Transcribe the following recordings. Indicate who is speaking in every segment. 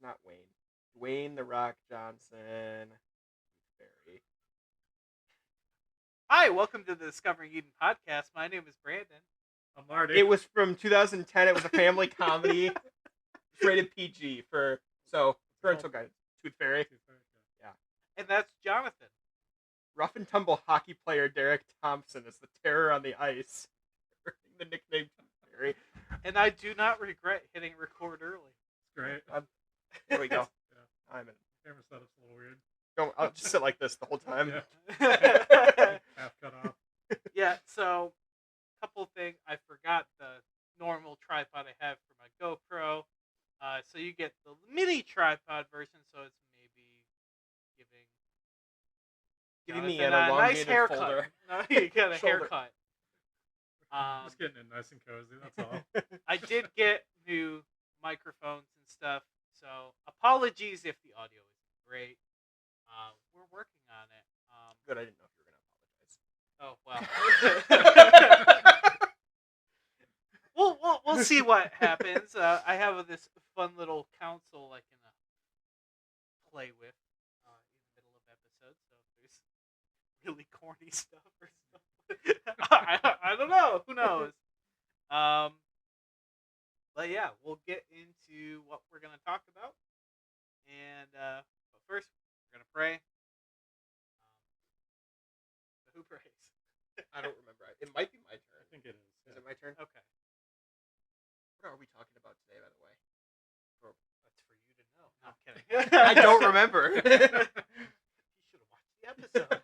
Speaker 1: not Wayne. Dwayne The Rock Johnson. Barry.
Speaker 2: Hi, welcome to the Discovering Eden podcast. My name is Brandon.
Speaker 3: I'm Marty.
Speaker 1: It was from 2010. It was a family comedy. It's rated PG for parental guidance. Tooth Fairy. Yeah.
Speaker 2: And that's Jonathan.
Speaker 1: Rough and tumble hockey player Derek Thompson is the terror on the ice. The nickname Tooth Fairy.
Speaker 2: And I do not regret hitting record early.
Speaker 3: It's great.
Speaker 1: There we go.
Speaker 3: Yeah.
Speaker 1: I'm in.
Speaker 3: Camera setup's a little weird.
Speaker 1: I'll just sit like this the whole time.
Speaker 3: Yeah. Half cut off.
Speaker 2: Yeah, so a couple things. I forgot the normal tripod I have for my GoPro. So you get the mini tripod version, so it's maybe
Speaker 1: Giving me
Speaker 2: Jonathan
Speaker 1: an
Speaker 2: a nice
Speaker 1: elongated
Speaker 2: haircut.
Speaker 1: folder.
Speaker 2: No, you got a
Speaker 1: Shoulder.
Speaker 2: haircut.
Speaker 3: Just getting it nice and cozy, that's all.
Speaker 2: I did get new microphones and stuff, so apologies if the audio isn't great. We're working on it.
Speaker 1: Good, I didn't know if you were going to apologize.
Speaker 2: Oh well. we'll see what happens. I have this fun little console I can play with in the middle of episodes. So if there's really corny stuff or stuff, I don't know. Who knows? But yeah, we'll get into what we're gonna talk about. And but first, we're gonna pray. Who prays?
Speaker 1: I don't remember. It might be my turn.
Speaker 3: I think it is.
Speaker 1: Is it my turn?
Speaker 2: Okay.
Speaker 1: What are we talking about today, by the way?
Speaker 2: That's for you to know. No, I'm kidding.
Speaker 1: I don't remember.
Speaker 2: You should have watched the episode.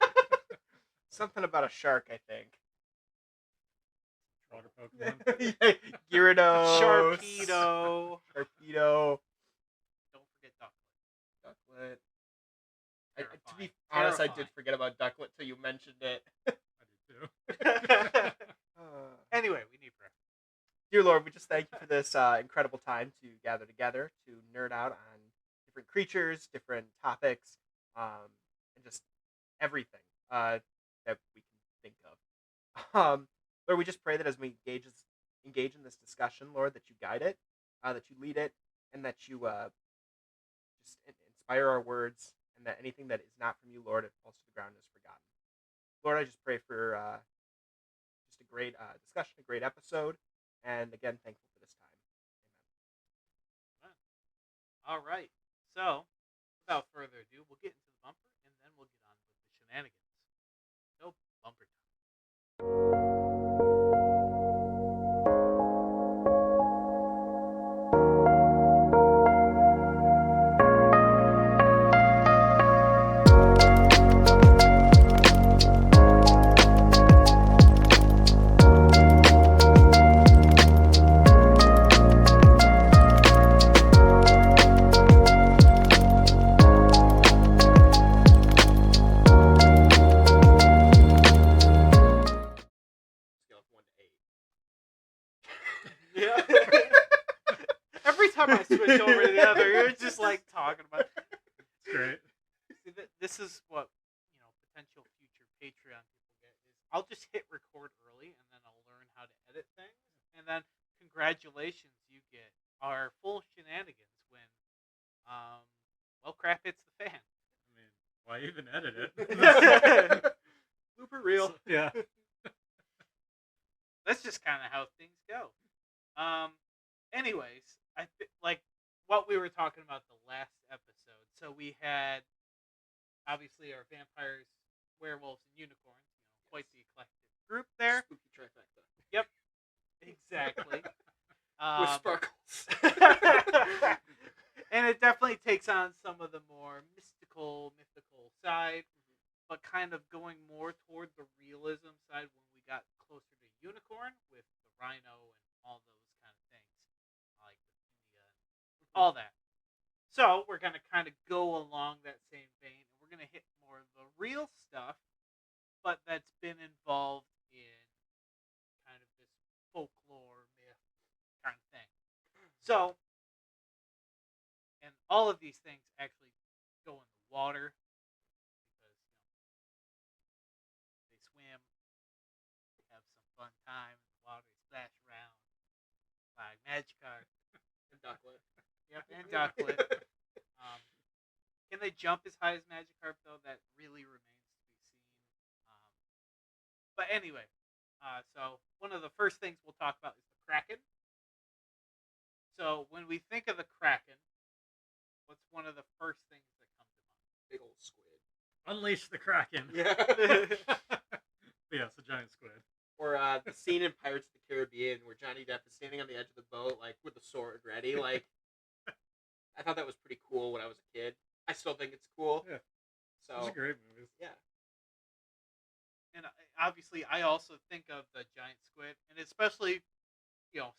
Speaker 1: Something about a shark, I think.
Speaker 3: Water Pokemon.
Speaker 1: Gyarados.
Speaker 2: Sharpedo.
Speaker 1: Sharpedo.
Speaker 2: Don't forget Ducklet.
Speaker 1: Ducklet. To be
Speaker 2: Terrifying.
Speaker 1: honest, I did forget about Ducklet till you mentioned it.
Speaker 3: I do too.
Speaker 2: Anyway, we need prayer.
Speaker 1: Dear Lord, we just thank you for this incredible time to gather together to nerd out on different creatures, different topics, and just everything that we can think of. Lord, we just pray that as we engage in this discussion, Lord, that you guide it, that you lead it, and that you just inspire our words, and that anything that is not from you, Lord, it falls to the ground and is forgotten. Lord, I just pray for just a great discussion, a great episode, and again, thankful for this time. Amen.
Speaker 2: All right. So, without further ado, we'll get into the bumper, and then we'll get on with the shenanigans. So, bumper time.
Speaker 1: Scale of 1 to 8.
Speaker 2: Yeah. Every time I switch over to the other, you're just like talking about.
Speaker 3: It's great.
Speaker 2: See, this is what potential future Patreon people get is I'll just hit record early and then I'll learn how to edit things, and then congratulations, you get our full shenanigans when crap hits the fan.
Speaker 3: I mean, why even edit it?
Speaker 2: Blooper reel.
Speaker 3: Yeah.
Speaker 2: That's just kind of how things go. Anyways, like what we were talking about the last episode. So we had obviously our vampires, werewolves, and unicorns. Quite the eclectic group there.
Speaker 1: Spooky trifecta.
Speaker 2: Yep, exactly.
Speaker 1: With sparkles.
Speaker 2: And it definitely takes on some of the more mythical side, but kind of going more toward the realism side when we got closer to unicorn with the rhino and all those kind of things, like with India and all that. So we're going to kind of go along that same vein, and we're going to hit more of the real stuff, but that's been involved in kind of this folklore myth kind of thing. So, and all of these things actually go in the water because they swim, have some fun time in the water, they splash around, like Magikarp
Speaker 1: And Ducklet.
Speaker 2: Yep, and Ducklet. Can they jump as high as Magikarp though? That really remains to be seen. Um, but anyway, so one of the first things we'll talk about is the Kraken. So when we think of the Kraken, what's one of the first things that come to mind?
Speaker 1: Big old squid.
Speaker 3: Unleash the Kraken.
Speaker 1: Yeah.
Speaker 3: Yeah, it's a giant squid.
Speaker 1: Or the scene in Pirates of the Caribbean where Johnny Depp is standing on the edge of the boat, like with the sword ready. Like, I thought that was pretty cool when I was a kid. I still think it's cool.
Speaker 3: Yeah.
Speaker 1: So
Speaker 3: Those are great movies.
Speaker 1: yeah.
Speaker 2: And obviously, I also think of the giant squid, and especially,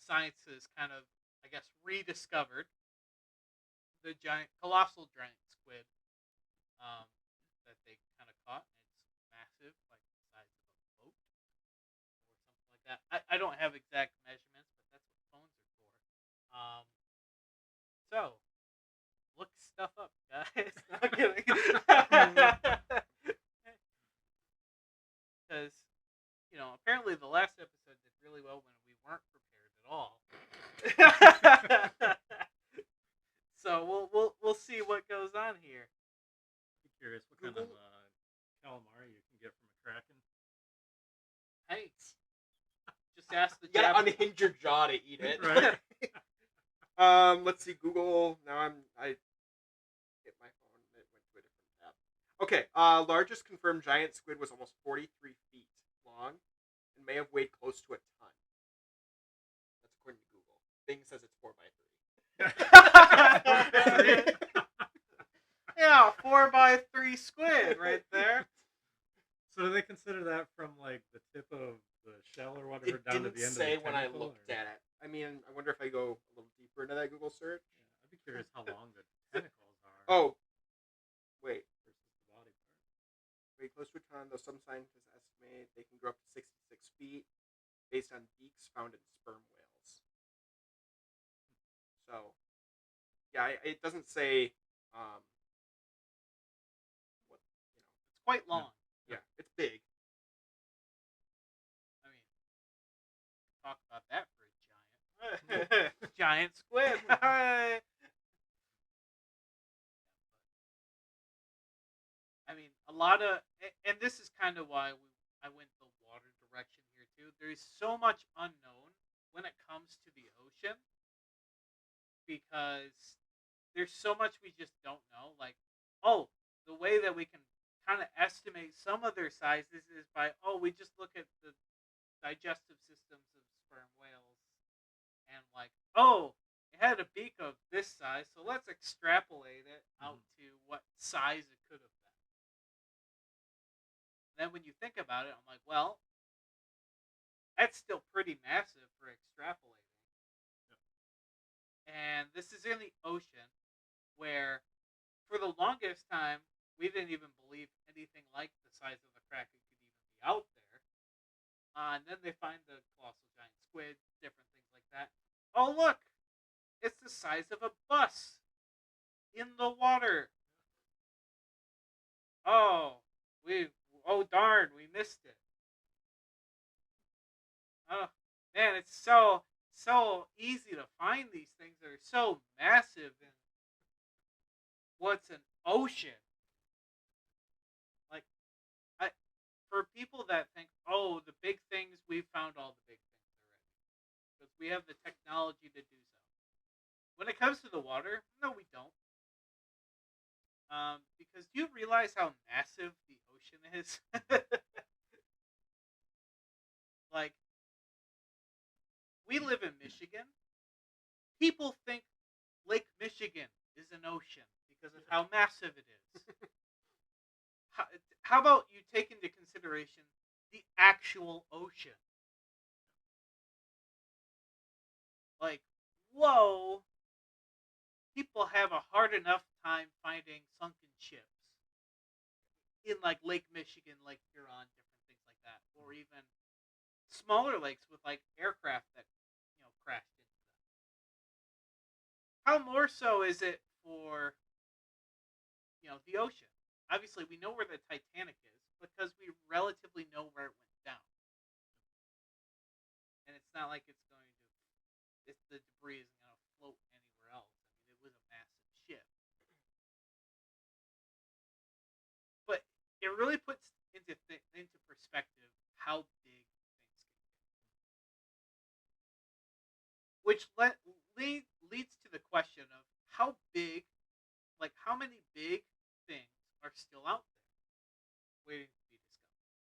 Speaker 2: science has kind of, I guess, rediscovered the colossal giant squid that they kind of caught, and it's massive, like the size of a boat or something like that. I don't have exact measurements, but that's what phones are for. So, look stuff up, guys. No, I'm kidding. Because, apparently the last episode did really well when we weren't prepared at all. So we'll see what goes on here.
Speaker 3: I'm curious what kind of calamari you can get from a Kraken.
Speaker 2: Hey, just ask the
Speaker 1: You gotta
Speaker 2: Japanese.
Speaker 1: unhinge your jaw to eat it.
Speaker 3: Right.
Speaker 1: Let's see. Google. Now I hit my phone. It went to a different tab. Okay. Largest confirmed giant squid was almost 43 feet long and may have weighed close to a ton. That's according to Google. Bing says it's 4x3.
Speaker 2: Yeah, 4x3 squid right there.
Speaker 3: So do they consider that from like the tip of the shell or whatever
Speaker 1: It
Speaker 3: down to
Speaker 1: didn't
Speaker 3: the end
Speaker 1: say
Speaker 3: of the
Speaker 1: when I
Speaker 3: tentacle,
Speaker 1: looked
Speaker 3: or?
Speaker 1: at it. I mean, I wonder if I go a little deeper into that Google search.
Speaker 3: Yeah, I'd be curious how long the tentacles are.
Speaker 1: Oh, wait.
Speaker 3: Versus the body part.
Speaker 1: Way close to a ton, though some scientists estimate they can grow up to 66 feet based on beaks found in sperm whales. So, yeah, it doesn't say what,
Speaker 2: It's quite long.
Speaker 1: Yeah, it's big.
Speaker 2: I mean, talk about that for a giant squid. I mean, a lot of, and this is kind of why I went the water direction here too. There's so much unknown when it comes to the ocean because there's so much we just don't know. Like, the way that we can kind of estimate some of their sizes is by, we just look at the digestive systems of sperm whales and like, it had a beak of this size, so let's extrapolate it out to what size it could have been. Then when you think about it, I'm like, well, that's still pretty massive for extrapolating. Yep. And this is in the ocean where, for the longest time, we didn't even believe anything like the size of the Kraken could even be out there. And then they find the colossal giant squid, different things like that. Oh, look! It's the size of a bus in the water. Oh darn, we missed it. Oh man, it's so easy to find these things that are so massive in what's an ocean. Like, for people that think, the big things, we've found all the big things already because we have the technology to do so. When it comes to the water, no, we don't. Because do you realize how massive the ocean is? Like, we live in Michigan. People think Lake Michigan is an ocean because of how massive it is. How about you take into consideration the actual ocean? Like, whoa. People have a hard enough time finding sunken ships in like Lake Michigan, Lake Huron, different things like that, or even smaller lakes with like aircraft that crashed into them. How more so is it for the ocean? Obviously, we know where the Titanic is because we relatively know where it went down, and it's not like the debris isn't going to float anywhere else. I mean, it was a massive ship. really puts into perspective how big things can get. Which leads to the question of how big, like how many big things are still out there waiting to be discovered.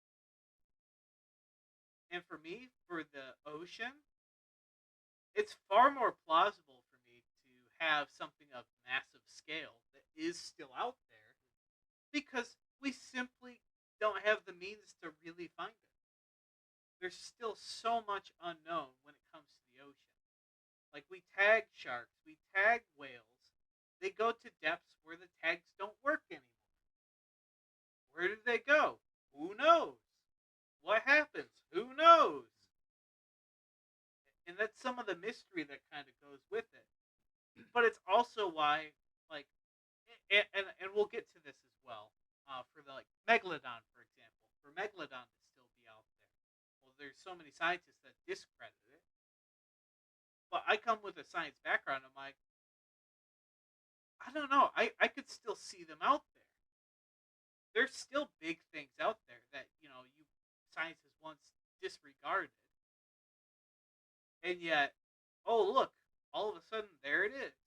Speaker 2: And for me, for the ocean, it's far more plausible for me to have something of massive scale that is still out there because we simply don't have the means to really find it. There's still so much unknown when it comes to the ocean. Like we tag sharks, we tag whales. They go to depths where the tags don't work anymore. Where did they go? Who knows? What happens? Who knows? And that's some of the mystery that kind of goes with it. But it's also why, like, and we'll get to this as well. For the like Megalodon, for example, for Megalodon to still be out there, well, there's so many scientists that discredit it. But I come with a science background. I'm like, I don't know. I could still see them out there. There's still big things out there that science has once disregarded, and yet, oh look, all of a sudden there it is.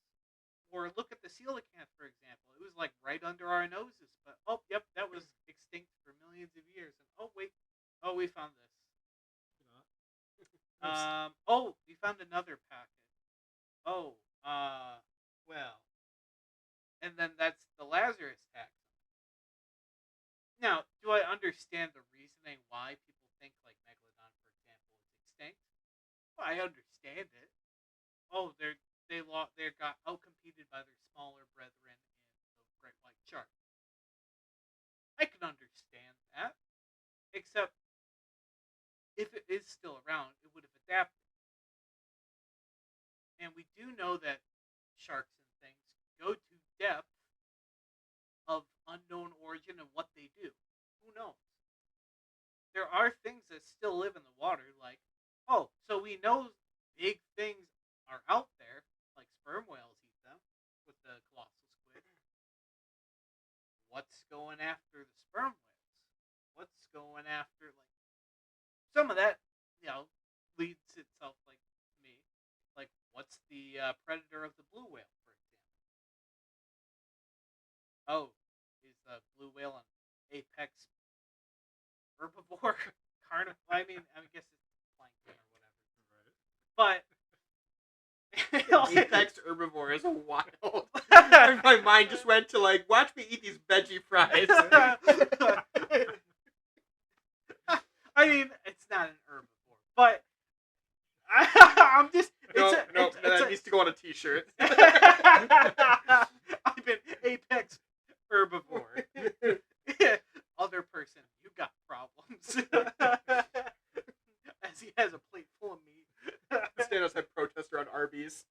Speaker 2: Or look at the coelacanth, for example. It was like right under our noses, but oh, yep, that was extinct for millions of years. And oh wait, oh we found this. Oh, we found another packet. Oh, well, and then that's the Lazarus tax. Now, do I understand the reasoning why people think like Megalodon, for example, is extinct? Well, I understand it. Oh, they got outcompeted by their smaller brethren in the great white shark. I can understand that, except if it is still around, it would have adapted. And we do know that sharks and things go to depth of unknown origin and what they do. Who knows? There are things that still live in the water, like, oh, so we know big things are out there, like sperm whales eat them with the colossal squid. What's going after the sperm whales? What's going after, like, some of that, leads itself, like, to me, like, what's the predator of the blue whale, for example? Oh, is the blue whale an apex herbivore? Carnivore? I guess it's plankton or whatever. But
Speaker 1: Apex herbivore is wild. My mind just went to like, watch me eat these veggie fries.
Speaker 2: I mean, it's not an herbivore, but I'm just
Speaker 1: that needs to go on a t-shirt.
Speaker 2: I'm an apex herbivore. Other person, you got problems. As he has a plate full of meat.
Speaker 1: Stand outside protester on Arby's.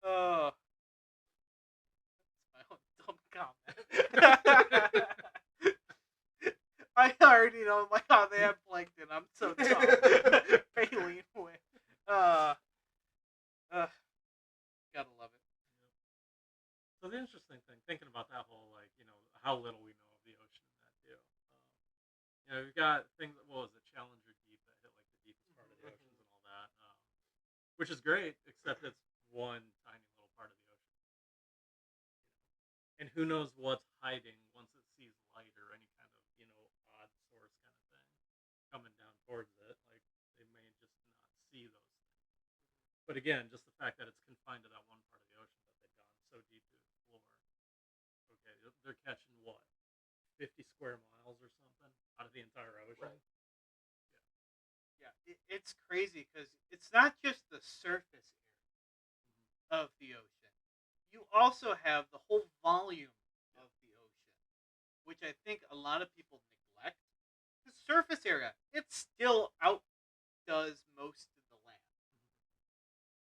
Speaker 2: Oh, that's my own dumb comment. I already know, like, how they have plankton. I'm so dumb. Baleen win. Gotta love it.
Speaker 3: So the interesting thing, thinking about that whole, like, how little we know of the ocean in that too. We've got things. What was it, Challenger Deep, that hit like the deepest part of the oceans and all that, which is great, except it's one tiny little part of the ocean. And who knows what's hiding once it sees light or any kind of odd source kind of thing coming down towards it. Like they may just not see those things. But again, just the fact that it's confined to that one part of the ocean that they've gone so deep to explore. Okay, they're catching what, 50 square miles or something out of the entire ocean.
Speaker 1: Right.
Speaker 2: Yeah, it's crazy because it's not just the surface area of the ocean. You also have the whole volume of the ocean, which I think a lot of people neglect. The surface area, it still outdoes most of the land.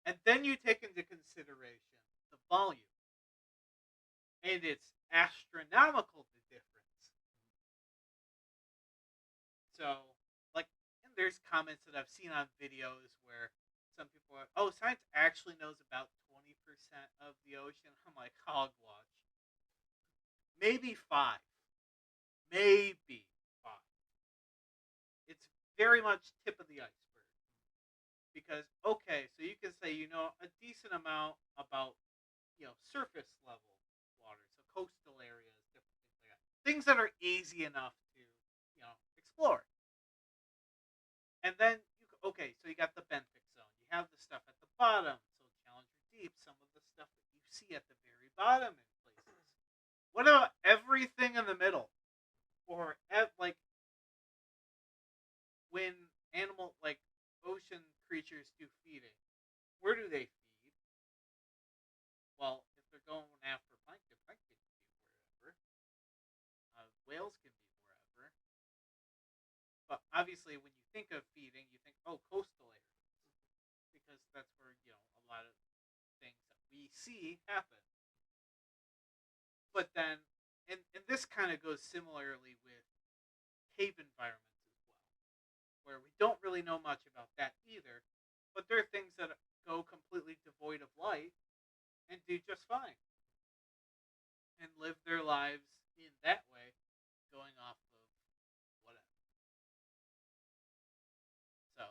Speaker 2: And then you take into consideration the volume. And it's astronomical, the difference. So, like, and there's comments that I've seen on videos where some people are, oh, science actually knows about 20% of the ocean. I'm like, hogwash. maybe 5. Maybe 5. It's very much tip of the iceberg. Because, okay, so you can say you know a decent amount about, surface level water, so coastal areas, different things like that. Things that are easy enough to, explore. And then, so you got the benthic zone. You have the stuff at the bottom, so Challenger Deep, some of the stuff that you see at the very bottom in places. What about everything in the middle? Or, like, when ocean creatures do feeding, where do they feed? Well, if they're going after plankton, plankton can be wherever. Whales can be wherever. But obviously, when you think of feeding, you think, oh, coastal areas, because that's where a lot of things that we see happen. But then, and this kind of goes similarly with cave environments as well, where we don't really know much about that either. But there are things that go completely devoid of light and do just fine and live their lives in that way, going off of whatever. So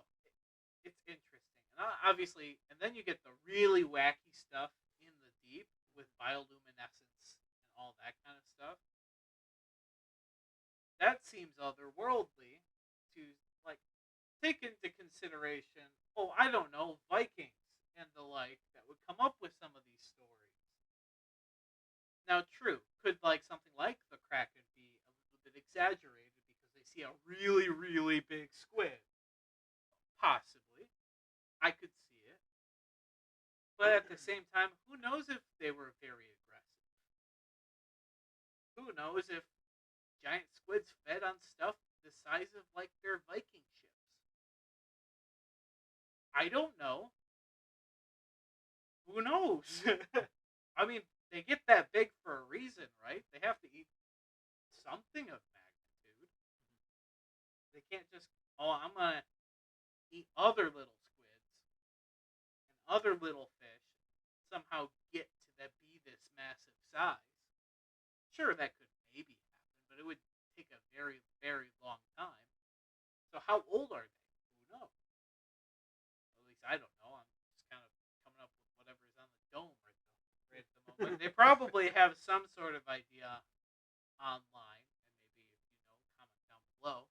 Speaker 2: it's interesting, and obviously, and then you get the really wacky stuff in the deep with bioluminescence and all that kind of stuff. That seems otherworldly to take into consideration. Oh, I don't know, Vikings and the like that would come up with some of these stories. Now, true, could something like the Kraken be a little bit exaggerated because they see a really, really big squid? Possibly. I could see it. But at the same time, who knows if they were very aggressive? Who knows if giant squids fed on stuff the size of their Viking ships? I don't know. Who knows? I mean, they get that big for a reason, right? They have to eat something of magnitude. They can't just, I'm going to eat other little squids and other little fish, somehow get to be this massive size. Sure, that could maybe happen, but it would take a very, very long time. So how old are they? Who knows? At least I don't know. I'm just kind of coming up with whatever's on the dome right at the moment. They probably have some sort of idea online, and maybe if comment down below.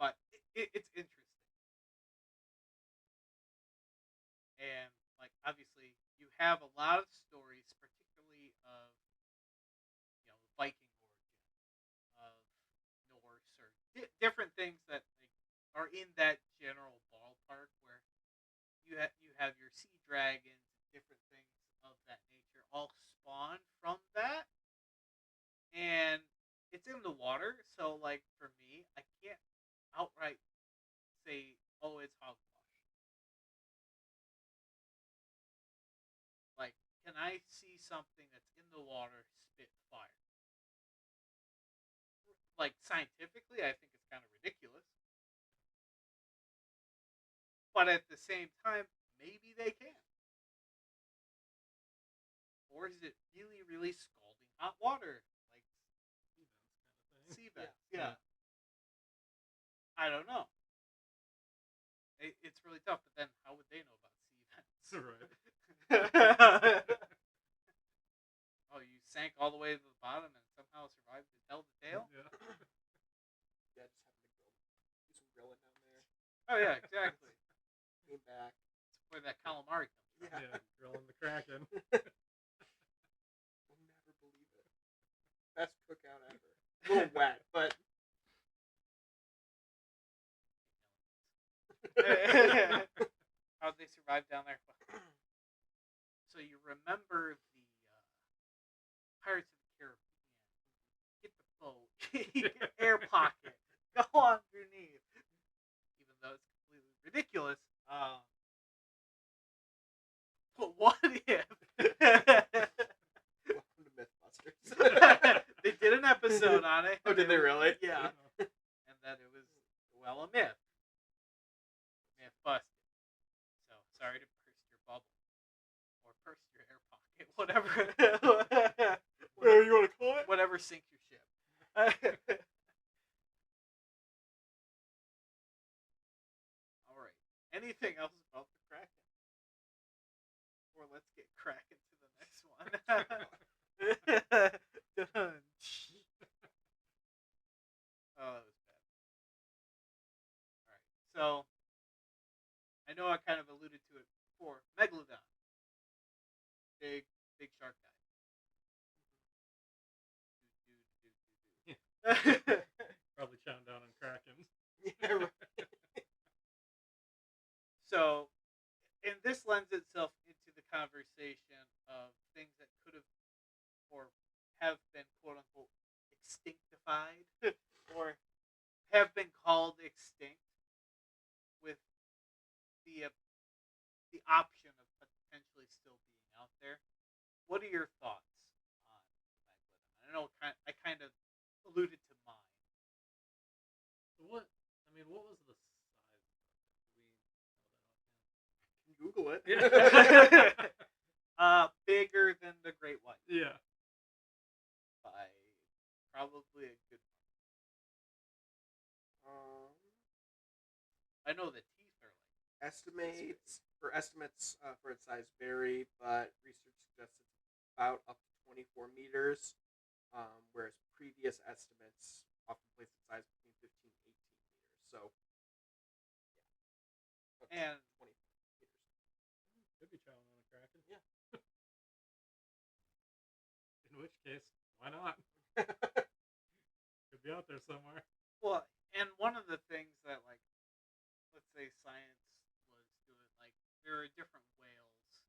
Speaker 2: But it's interesting, and obviously you have a lot of stories, particularly of Viking origin, of Norse, or different things that are in that general ballpark, where you have your sea dragons and different things of that nature all spawned from that, and it's in the water. So for me, I can't outright say, oh, it's hogwash. Can I see something that's in the water spit fire? Scientifically, I think it's kind of ridiculous. But at the same time, maybe they can. Or is it really, really scalding hot water? Sea vents, yeah. I don't know. It's really tough, but then how would they know about sea vents?
Speaker 3: Right.
Speaker 2: Oh, you sank all the way to the bottom and somehow survived to tell the tale?
Speaker 3: Yeah.
Speaker 1: Yeah, just happened to do some grilling down there.
Speaker 2: Oh, yeah, exactly.
Speaker 1: Came back.
Speaker 2: That's where that calamari comes from.
Speaker 3: Yeah, grilling the Kraken.
Speaker 1: We'll never believe it. Best cookout ever. A little wet, but...
Speaker 2: How'd they survive down there? So you remember the Pirates of the Caribbean. Get the boat. Air pocket. Go underneath. Even though it's completely ridiculous. But what if...
Speaker 1: Welcome to Mythbusters.
Speaker 2: They did an episode on it.
Speaker 1: Oh, did they really?
Speaker 2: Yeah. And that it was, a myth. Myth busted. So, sorry to burst your bubble. Or burst your air pocket. Whatever. never sink your ship. All right. Anything else about the Kraken? Or let's get Kraken to the next one. Done. Oh, that was bad. All right. So I know I kind of alluded to it before. Megalodon, big shark guy.
Speaker 3: Probably chowing down on Krakens.
Speaker 1: Yeah, right.
Speaker 2: So, and this lends itself into the conversation of things that could have or have been quote unquote extinctified or have been called extinct with the option of potentially still being out there. What are your thoughts on Megalodon? I know I kind of alluded to mine.
Speaker 3: What? I mean, what was the size of it? Do we know that offhand?
Speaker 1: Google it.
Speaker 3: Yeah.
Speaker 2: Bigger than the great white
Speaker 3: Yeah.
Speaker 2: by probably a good. I know the teeth are like
Speaker 1: Estimates for its size vary, but research suggests it's about up to 24 meters, whereas previous estimates often place its size between 15 and 18 meters. So, yeah,
Speaker 2: and
Speaker 1: 24 meters.
Speaker 3: Could be chowing on a Kraken.
Speaker 1: Yeah.
Speaker 3: In which case, why not? Could be out there somewhere.
Speaker 2: well, and one of the things that like, let's say science was doing, like there are different whales,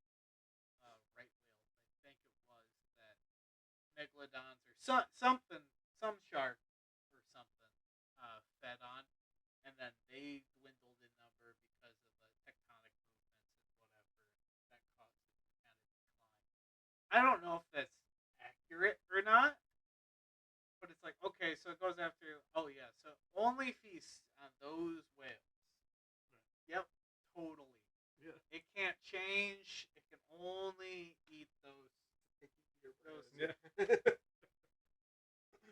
Speaker 2: right whales, I think it was that megalodons or some shark or something fed on, and then they dwindled in number because of tectonic movements and whatever that caused it to kind of decline. I don't know if that's accurate or not, but it's like okay, so it goes after. Oh yeah, so only feast on those whales. Yep, totally.
Speaker 3: Yeah.
Speaker 2: It can't change. It can only eat those.
Speaker 3: Yeah.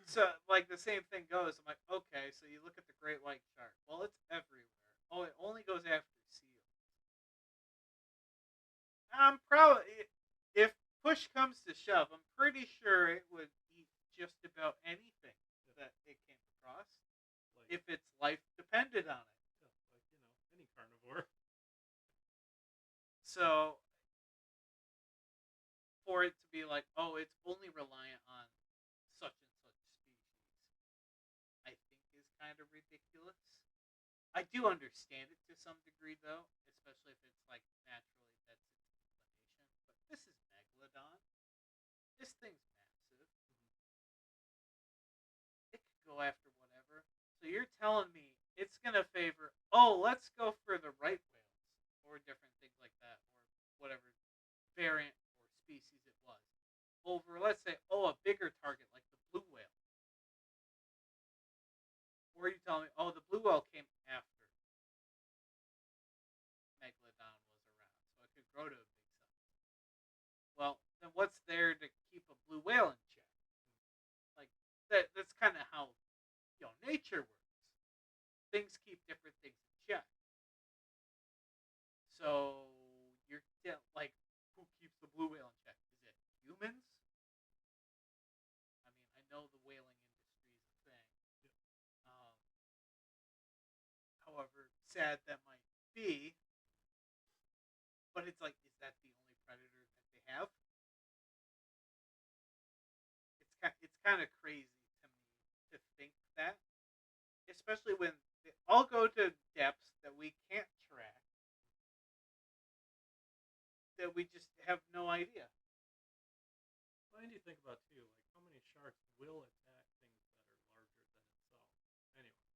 Speaker 2: So, like, the same thing goes. I'm like, okay, so you look at the great white shark. Well, it's everywhere. Oh, it only goes after seals. I'm proud. If push comes to shove, I'm pretty sure it would eat just about anything that it came across
Speaker 3: Like,
Speaker 2: if its life depended on it.
Speaker 3: yeah, like any carnivore.
Speaker 2: So, for it to be like, oh, it's only reliant on such and such species, I think is kind of ridiculous. I do understand it to some degree, though, especially if it's like naturally that's its inclination. But this is Megalodon. This thing's massive. It could go after whatever. So you're telling me it's gonna favor? Oh, let's go for the right whales or different things like that, or whatever variant or species it was. Over, let's say, oh, a bigger target like the blue whale. Or are you telling me, oh, the blue whale came after Megalodon was around, so it could grow to a big size. Well, then what's there to keep a blue whale in check? Like that's kind of how nature works. Things keep different things in check. So you're like, who keeps the blue whale in check? Is it humans? I mean, I know the whaling industry is a thing. However sad that might be, but it's like, is that the only predator that they have? It's kind of crazy to me to think that, especially when they all go to depths that we can't track, that we just have no idea.
Speaker 3: Well, and you think about too, like how many sharks will attack things that are larger than itself. Anyway,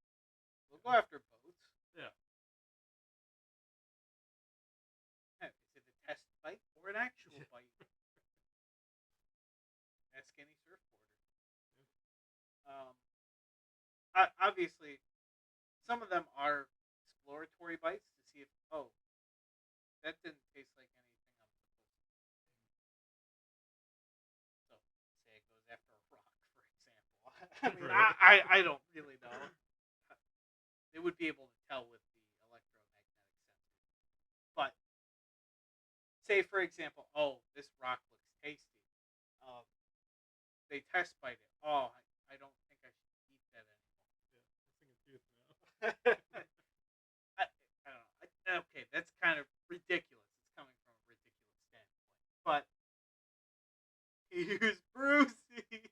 Speaker 2: We'll go after boats.
Speaker 3: yeah,
Speaker 2: Is it a test bite or an actual bite? Ask any surfboarder. Obviously, some of them are exploratory bites to see if, oh, that didn't taste like anything I'm supposed to. So, say it goes after a rock, for example. I mean,
Speaker 3: Right.
Speaker 2: I don't really know. They would be able to tell with the electromagnetic sensors. But say, for example, oh, this rock looks tasty. Um, they test bite it. Oh, I don't think I should eat that
Speaker 3: Yeah,
Speaker 2: anymore. I don't know. Okay, that's kind of ridiculous. It's coming from a ridiculous standpoint. But here's Brucey.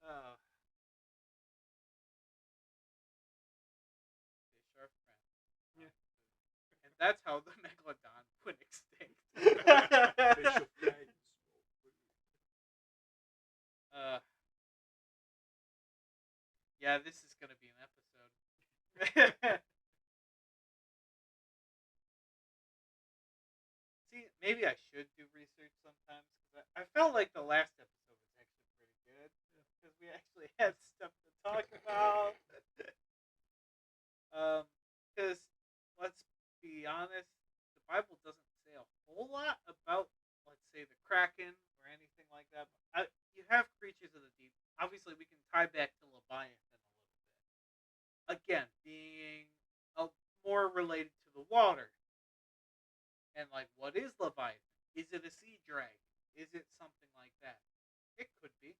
Speaker 2: uh, fish are friends.
Speaker 3: Yeah.
Speaker 2: And that's how the Megalodon went extinct.
Speaker 1: Fish of friends.
Speaker 2: Yeah, this is going to be an episode. See, maybe I should do research sometimes because I felt like the last episode was actually pretty good because we actually had stuff to talk about. Because let's be honest, the Bible doesn't say a whole lot about, let's say, the Kraken or anything like that. You have creatures of the deep. Obviously, we can tie back to Leviathan a little bit. Again, being more related to the water. And like, what is Leviathan? Is it a sea dragon? Is it something like that? It could be.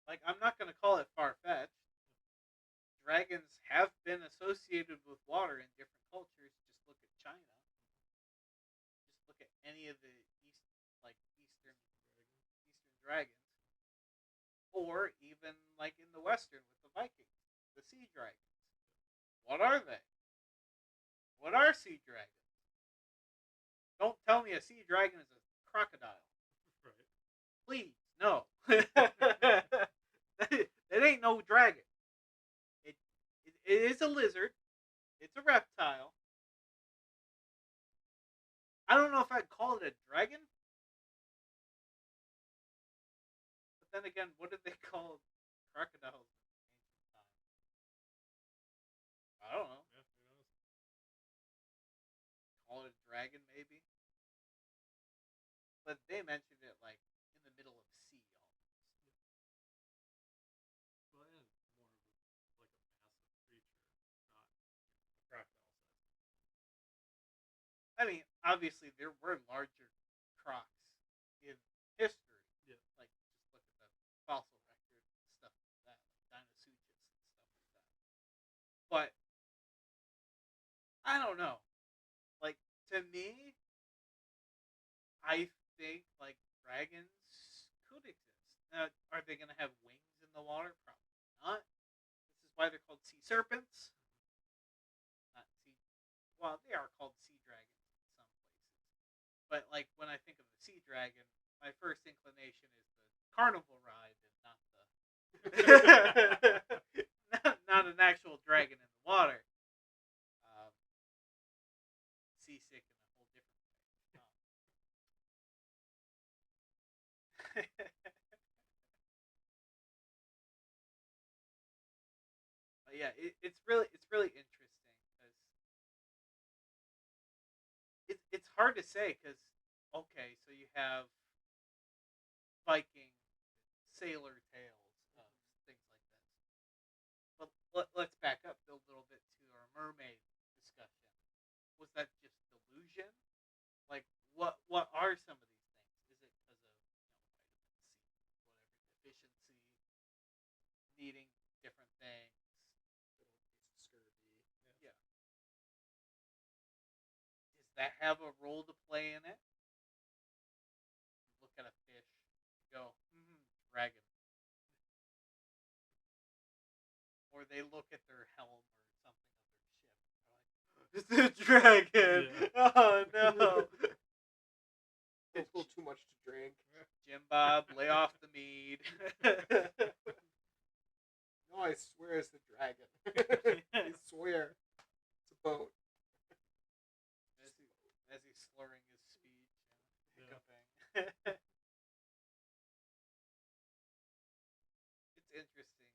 Speaker 2: Like, I'm not going to call it far fetched. Dragons have been associated with water in different cultures. Just look at China. Just look at any of the eastern dragons, or even like in the western with the Vikings, the sea dragons. What are they? What are sea dragons? Don't tell me a sea dragon is a crocodile.
Speaker 3: Right.
Speaker 2: Please, no. It ain't no dragon. It is a lizard. It's a reptile. I don't know if I'd call it a dragon. But then again, what did they call crocodiles in ancient times? I don't know.
Speaker 3: Yeah, who knows?
Speaker 2: Call it a dragon, maybe. But they mentioned it like in the middle of sea almost.
Speaker 3: Well, and more of like a massive creature, not a crocodile size.
Speaker 2: I mean, obviously there were larger crocs in history.
Speaker 3: Yeah.
Speaker 2: Like, just look at the fossil record and stuff like that, like Dinosuchus and stuff like that. But I don't know. Like, to me, I think like dragons could exist. Now, are they going to have wings in the water? Probably not. This is why they're called sea serpents. Not sea. Well, they are called sea dragons in some places. But like when I think of the sea dragon, my first inclination is the carnival ride and not the not an actual dragon in the water. Seasick in a whole different way. But yeah, it's really interesting because it's hard to say because okay, so you have Viking sailor tales of things like this. But let's back up a little bit to our mermaid discussion. Was that just delusion? Like, what are some of these things? Is it because of vitamin C, whatever deficiency, needing different things?
Speaker 1: Scurvy.
Speaker 2: Yeah. Does that have a role to play in it? You look at a fish, you go, dragon. Or they look at their helm or something of their ship. They're like, it's a dragon.
Speaker 3: Yeah.
Speaker 2: Oh no.
Speaker 1: It's a little too much to drink.
Speaker 2: Jim Bob, lay off the mead.
Speaker 1: No, I swear it's the dragon. I swear. It's a boat.
Speaker 2: As he's slurring his speech and
Speaker 3: Yeah.
Speaker 2: hiccuping. It's interesting.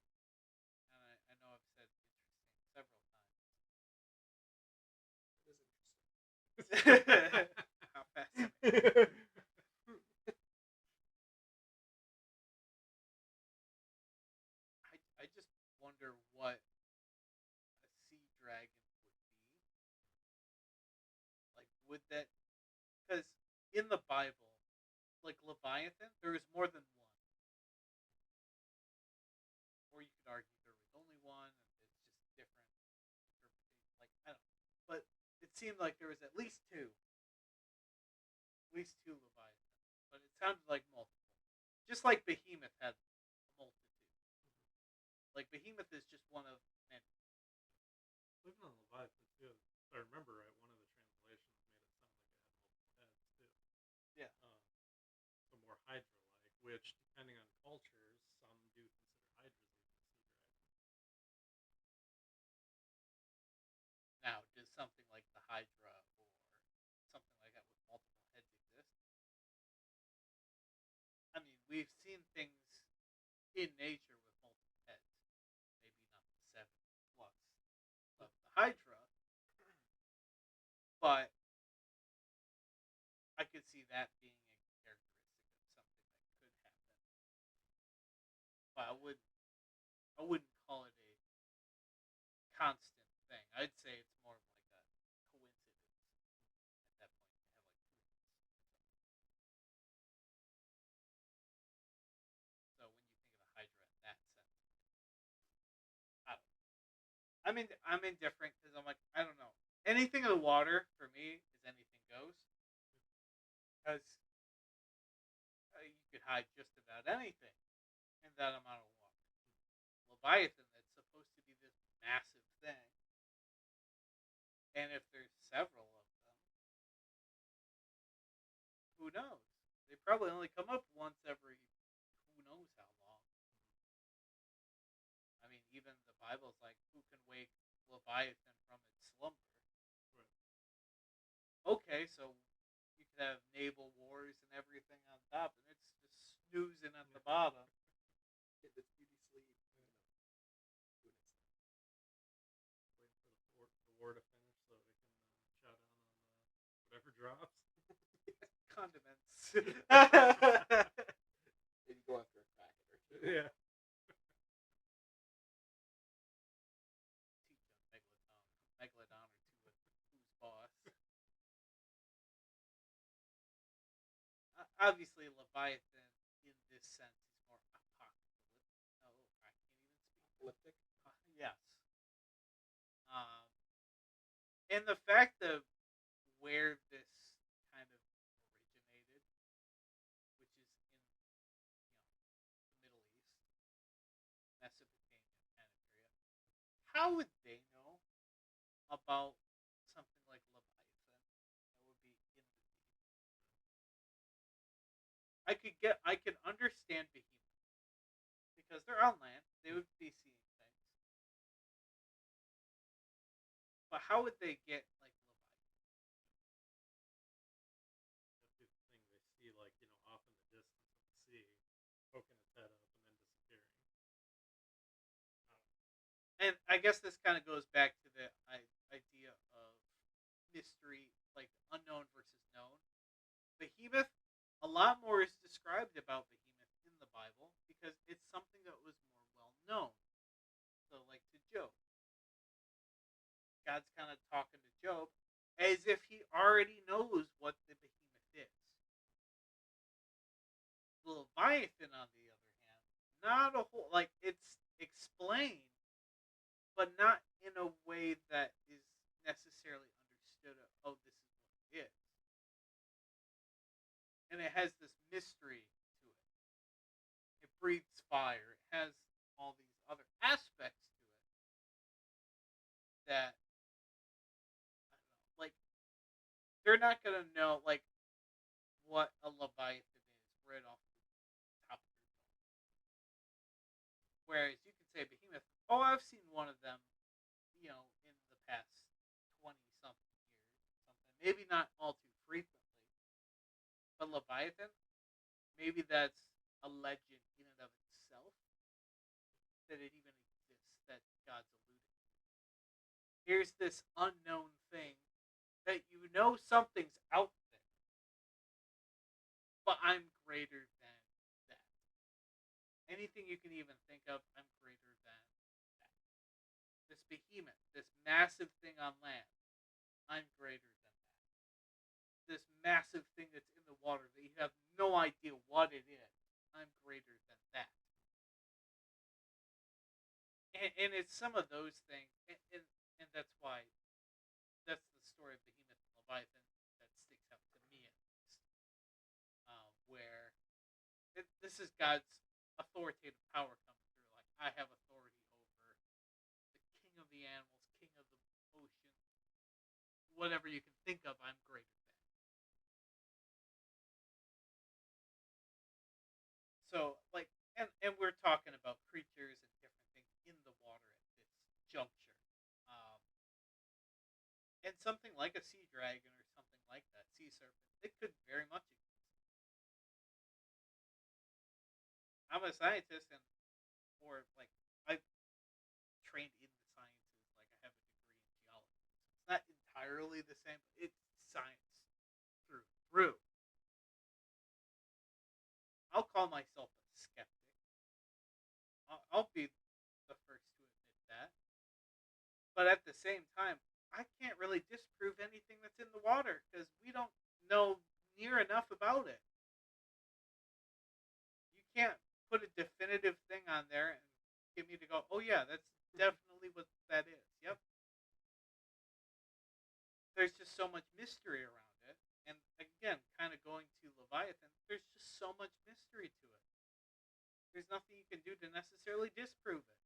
Speaker 2: And I know I've said interesting several
Speaker 1: It is
Speaker 2: times. How fascinating. would that, because in the Bible, like Leviathan, there is more than one. Or you could argue there was only one, and it's just different interpretation. Like, I don't know. But it seemed like there was at least two. At least two Leviathans. But it sounded like multiple. Just like Behemoth had a multitude. Like, Behemoth is just one of many.
Speaker 3: Even on Leviathan too, if I remember right, one of the translations made it sound like it had multiple heads too.
Speaker 2: Yeah.
Speaker 3: So more Hydra-like, which depending on cultures, some do consider Hydras even a sea dragon.
Speaker 2: Now, does something like the Hydra or something like that with multiple heads exist? I mean, we've seen things in nature with multiple heads. Maybe not the 7 plus of the Hydra, but I could see that being a characteristic of something that could happen. But I wouldn't call it a constant thing. I'd say it's more of like a coincidence at that point to have like twins. So when you think of the Hydra in that sense, I don't know. I'm indifferent because I'm like, I don't know. Anything in the water for me is anything goes. Because you could hide just about anything in that amount of water. Leviathan, that's supposed to be this massive thing, and if there's several of them, who knows? They probably only come up once every who knows how long. I mean, even the Bible's like, who can wake Leviathan from its slumber?
Speaker 3: Right.
Speaker 2: Okay, so you could have naval wars and everything on top, and it's just snoozing at the bottom.
Speaker 1: Get this beauty sleep. Doing its thing.
Speaker 3: Waiting for the war to finish so we can chow down on whatever drops.
Speaker 2: Condiments.
Speaker 1: Maybe go after a Kraken or two.
Speaker 3: Yeah.
Speaker 2: Teach a Megalodon or two with who's boss. Obviously, Leviathan, in this sense, is more apocalyptic. Oh, I can't even speak.
Speaker 1: Apocalyptic.
Speaker 2: Yes. And the fact of where this kind of originated, which is in the Middle East, Mesopotamia kind of area, how would they know about something like Leviathan that would be in the deep? I can understand Behemoth because they're on land; they would be seeing things. But how would they get like Leviathan?
Speaker 3: That'd be the thing they see, like, off in the distance of the sea, poking its head up and then disappearing.
Speaker 2: And I guess this kind of goes back to the idea of mystery, like unknown versus known. Behemoth, a lot more is described about Behemoth in the Bible because it's something that was more well known. So, like to Job, God's kind of talking to Job as if he already knows what the Behemoth is. The Leviathan, on the other hand, not a whole, like, it's explained, but not in a way that is necessarily understood of, oh, this is what it is. And it has this mystery to it. It breathes fire. It has all these other aspects to it that, I don't know, like, they're not going to know, like, what a Leviathan is right off the top of your dome. Whereas you can say Behemoth, oh, I've seen one of them, in the past 20-something years, something. Maybe not all too frequently. But Leviathan, maybe that's a legend in and of itself, that it even exists, that God's alluding to. Here's this unknown thing that something's out there, but I'm greater than that. Anything you can even think of, I'm greater than that. This behemoth, this massive thing on land, I'm greater than that. this massive thing that's in the water that you have no idea what it is. I'm greater than that. And it's some of those things, and that's why that's the story of Behemoth and Leviathan that sticks out to me at least. Where this is God's authoritative power coming through. Like, I have authority over the king of the animals, king of the ocean, whatever you can think of, I'm greater than. So, like, and we're talking about creatures and different things in the water at this juncture. Um, and something like a sea dragon or something like that, sea serpent, it could very much exist. I'm a scientist, and or like I've trained in the sciences, like I have a degree in geology. So it's not entirely the same, but it's science through and through. I'll call myself a skeptic. I'll be the first to admit that. But at the same time, I can't really disprove anything that's in the water because we don't know near enough about it. You can't put a definitive thing on there and get me to go, oh yeah, that's definitely what that is. Yep. There's just so much mystery around it. And again, kind of going to Leviathan, there's just so much mystery to it. There's nothing you can do to necessarily disprove it.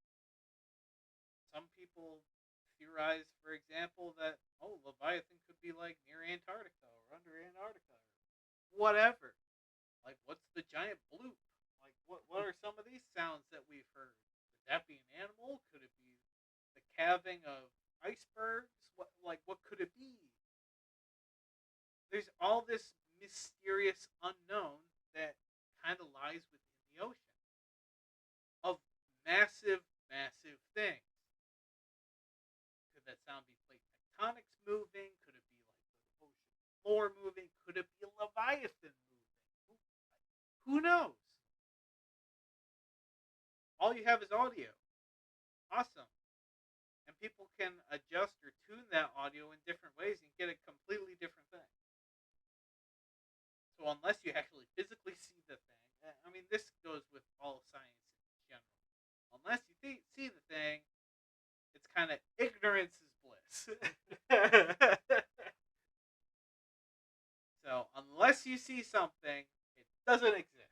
Speaker 2: Some people theorize, for example, that, oh, Leviathan could be like near Antarctica or under Antarctica or whatever. Like, what's the giant bloop? Like, what are some of these sounds that we've heard? Could that be an animal? Could it be the calving of icebergs? What could it be? There's all this mysterious unknown that kind of lies within the ocean of massive, massive things. Could that sound be plate tectonics moving? Could it be like the ocean floor moving? Could it be a Leviathan moving? Who knows? All you have is audio. Awesome. And people can adjust or tune that audio in different ways and get a completely different thing. So unless you actually physically see the thing, I mean, this goes with all science in general. Unless you see the thing, it's kind of ignorance is bliss. So unless you see something, it doesn't exist.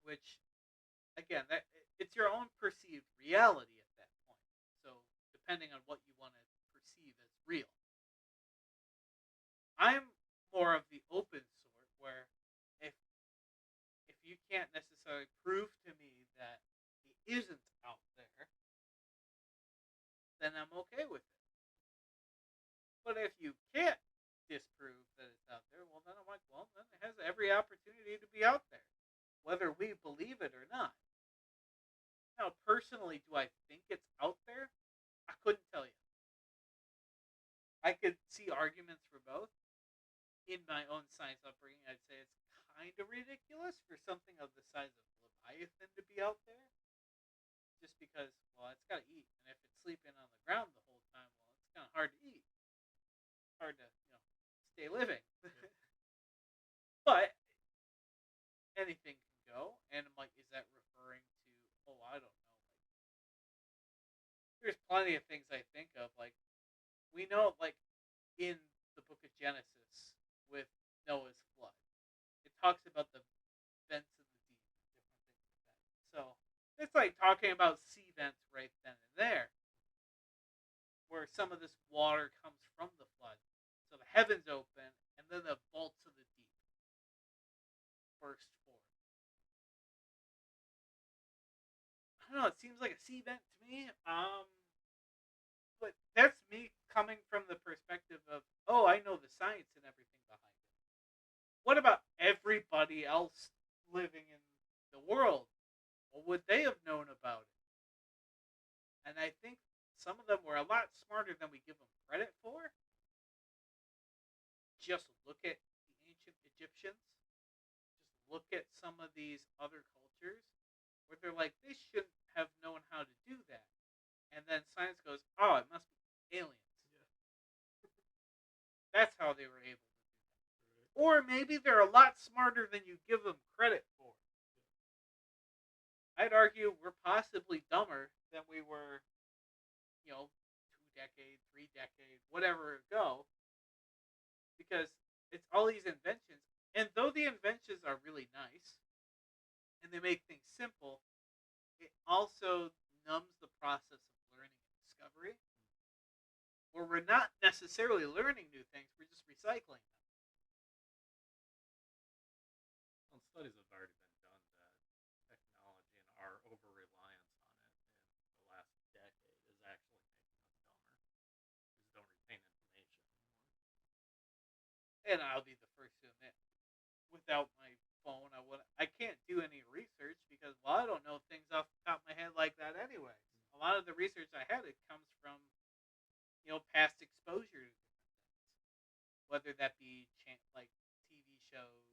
Speaker 2: Which, again, it's your own perceived reality at that point. So depending on what you want to perceive as real. I'm more of the open sort, where if you can't necessarily prove to me that it isn't out there, then I'm okay with it. But if you can't disprove that it's out there, well, then I'm like, well, then it has every opportunity to be out there, whether we believe it or not. Now, personally, do I think it's out there? I couldn't tell you. I could see arguments for both. In my own science upbringing, I'd say it's kind of ridiculous for something of the size of Leviathan to be out there. Just because, well, it's got to eat. And if it's sleeping on the ground the whole time, well, it's kind of hard to eat. Hard to, stay living. But anything can go. And I'm like, is that referring to, oh, I don't know. There's plenty of things I think of. Like, we know, like, in the book of Genesis with Noah's flood, it talks about the vents of the deep and different things like that. So it's like talking about sea vents right then and there, where some of this water comes from the flood. So the heavens open, and then the vaults of the deep burst forth. I don't know. It seems like a sea vent to me. But that's me coming from the perspective of, oh, I know the science and everything behind it. What about everybody else living in the world? What would they have known about it? And I think some of them were a lot smarter than we give them credit for. Just look at the ancient Egyptians. Just look at some of these other cultures where they're like, they shouldn't have known how to do that. And then science goes, oh, it must be aliens. how they were able to do that. Or maybe they're a lot smarter than you give them credit for. I'd argue we're possibly dumber than we were, 2 decades, 3 decades, whatever ago, because it's all these inventions. And though the inventions are really nice and they make things simple, it also numbs the process of learning and discovery, where we're not necessarily learning new things, we're just recycling them.
Speaker 3: Well, studies have already been done that technology and our over reliance on it in the last decade is actually making us dumber. We just don't retain information anymore.
Speaker 2: And I'll be the first to admit, without my phone, I can't do any research because, well, I don't know things off the top of my head like that anyway. A lot of the research I had, it comes from, past exposure to different things, whether that be like TV shows,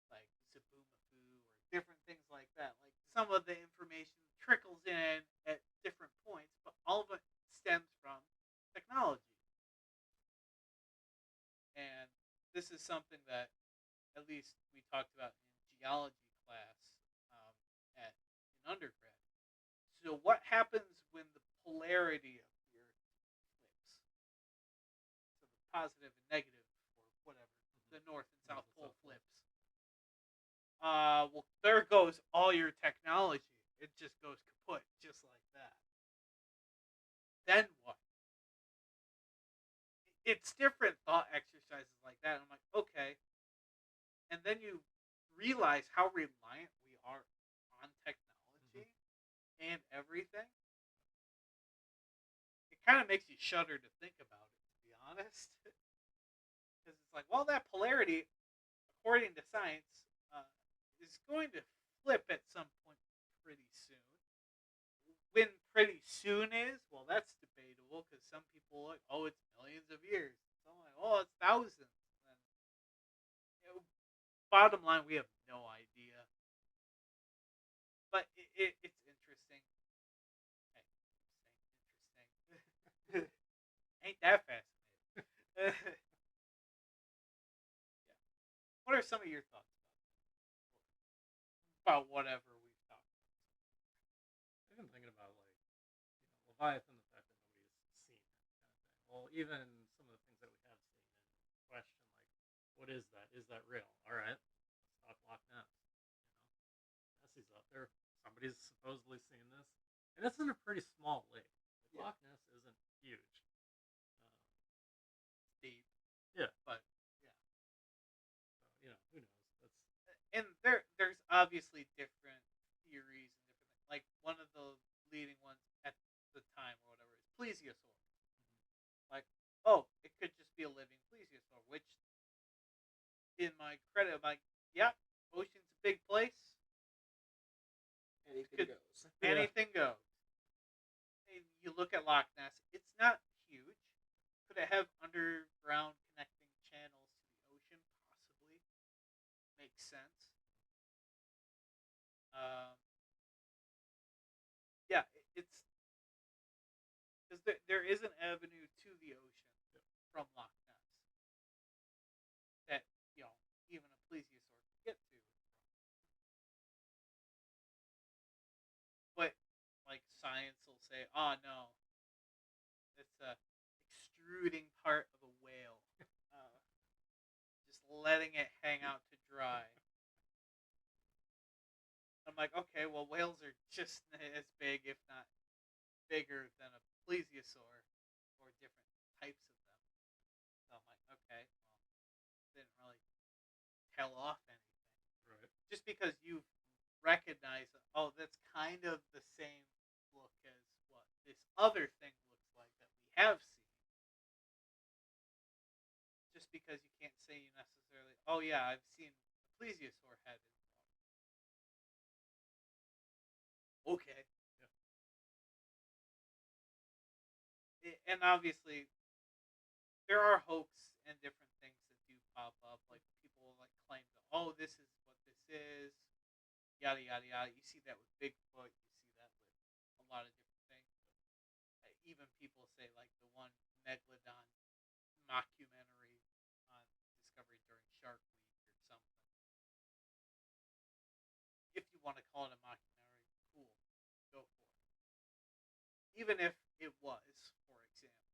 Speaker 2: like Zaboomafu or different things like that. Like some of the information trickles in at different points, but all of it stems from technology. And this is something that at least we talked about in geology class at in undergrad. So what happens when the polarity of the Earth flips? So the positive and negative, or whatever, the North and South Pole flips. Well, there goes all your technology. It just goes kaput, just like that. Then what? It's different thought exercises like that. I'm like, okay. And then you realize how reliant we are on technology and everything. It kind of makes you shudder to think about it, to be honest. Because it's like, well, that polarity, according to science, is going to flip at some point pretty soon. When pretty soon is, well, that's debatable because some people are like, oh, it's millions of years. So I'm like, oh, it's thousands. And, bottom line, we have no idea. But it's interesting. Hey, interesting. Ain't that fascinating? Yeah. What are some of your thoughts about whatever we've talked about?
Speaker 3: I've been thinking about Leviathan, the fact that nobody's seen it, kind of thing. Well, even some of the things that we have seen in question, like what is that? Is that real? All right, let's talk Loch Ness. Nessie's up there. Somebody's supposedly seen this, and it's in a pretty small lake.
Speaker 2: Yeah.
Speaker 3: Loch Ness isn't huge.
Speaker 2: Deep.
Speaker 3: Yeah,
Speaker 2: But yeah.
Speaker 3: so who knows? That's
Speaker 2: And there's obviously different theories and different things. Like one of the leading ones at the time or whatever is plesiosaur. Like, oh, it could just be a living plesiosaur, which in my credit, I'm like, yeah, ocean's a big place.
Speaker 1: Anything goes.
Speaker 2: Anything goes. And you look at Loch Ness, it's not huge. Could it have underground connecting channels to the ocean? Possibly. Makes sense. Yeah, it's because there is an avenue to the ocean from Loch Ness that even a plesiosaur can get to. But like science will say, oh no, it's a extruding part of a whale, just letting it hang out to dry. I'm like, okay, well, whales are just as big, if not bigger, than a plesiosaur, or different types of them. So I'm like, okay, well, didn't really tell off anything.
Speaker 3: right.
Speaker 2: Just because you recognize, oh, that's kind of the same look as what this other thing looks like that we have seen. Just because you can't say you necessarily, oh yeah, I've seen a plesiosaur head in the water. Okay. Yeah. And obviously, there are hoax and different things that do pop up. Like people like claim that, oh, this is what this is, yada yada yada. You see that with Bigfoot. You see that with a lot of different things. Even people say like the one Megalodon mockumentary call it a mockumentary. Cool, go for it. Even if it was, for example,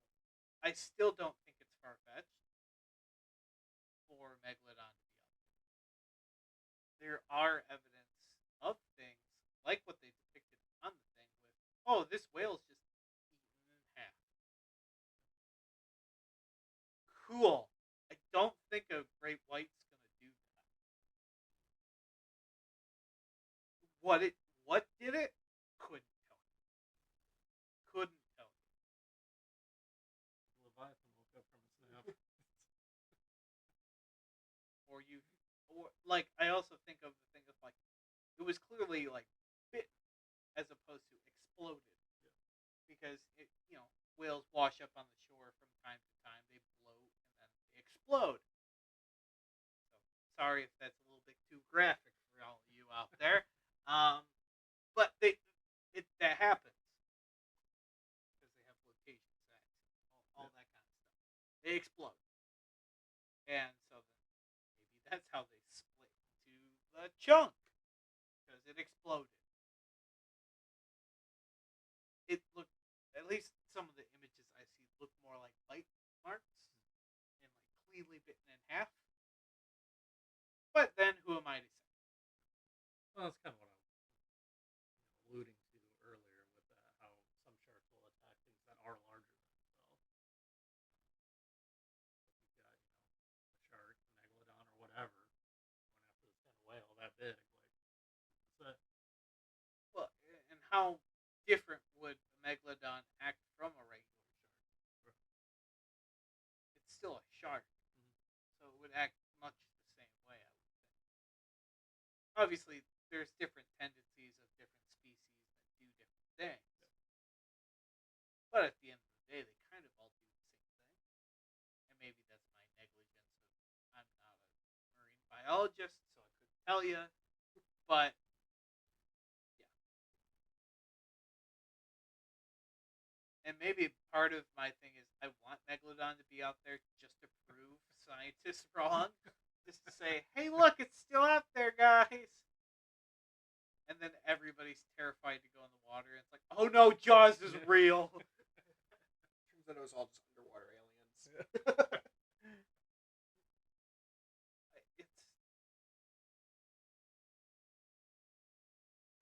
Speaker 2: I still don't think it's far fetched for Megalodon to be out there. There are evidence of things like what they depicted on the thing with, oh, this whale's just eaten in half. Cool. I don't think a great white's gonna do that. What did it? Couldn't tell you. Couldn't tell you.
Speaker 3: Leviathan woke up from his nap.
Speaker 2: Like, I also think of the thing of, like, it was clearly, like, bitten as opposed to exploded.
Speaker 3: Yeah.
Speaker 2: Because, whales wash up on the shore from time to time. They bloat and then they explode. So, sorry if that's a little bit too graphic for all of you out there. But that happens. Because they have flotation sacks. All that kind of stuff. They explode. And so then maybe that's how they split into the chunk. Because it exploded. It looked, at least some of the images I see look more like bite marks. And like cleanly bitten in half. But then who am I to say?
Speaker 3: Well, that's kind of what I was alluding to earlier with how some sharks will attack things that are larger than themselves. If you've got, a shark, a megalodon, or whatever, going after this kind of whale that big, like, that's it.
Speaker 2: Well, and how different would a megalodon act from a regular shark? It's still a shark, so it would act much the same way, I would think. Obviously, there's different tendencies of different species that do different things. But at the end of the day, they kind of all do the same thing. And maybe that's my negligence of I'm not a marine biologist, so I couldn't tell you. But yeah. And maybe part of my thing is I want Megalodon to be out there just to prove scientists wrong. Just to say, hey, look, it's still out there, guys. And then everybody's terrified to go in the water. And it's like, oh no, Jaws is real.
Speaker 1: Turns out it was all just underwater aliens.
Speaker 2: It's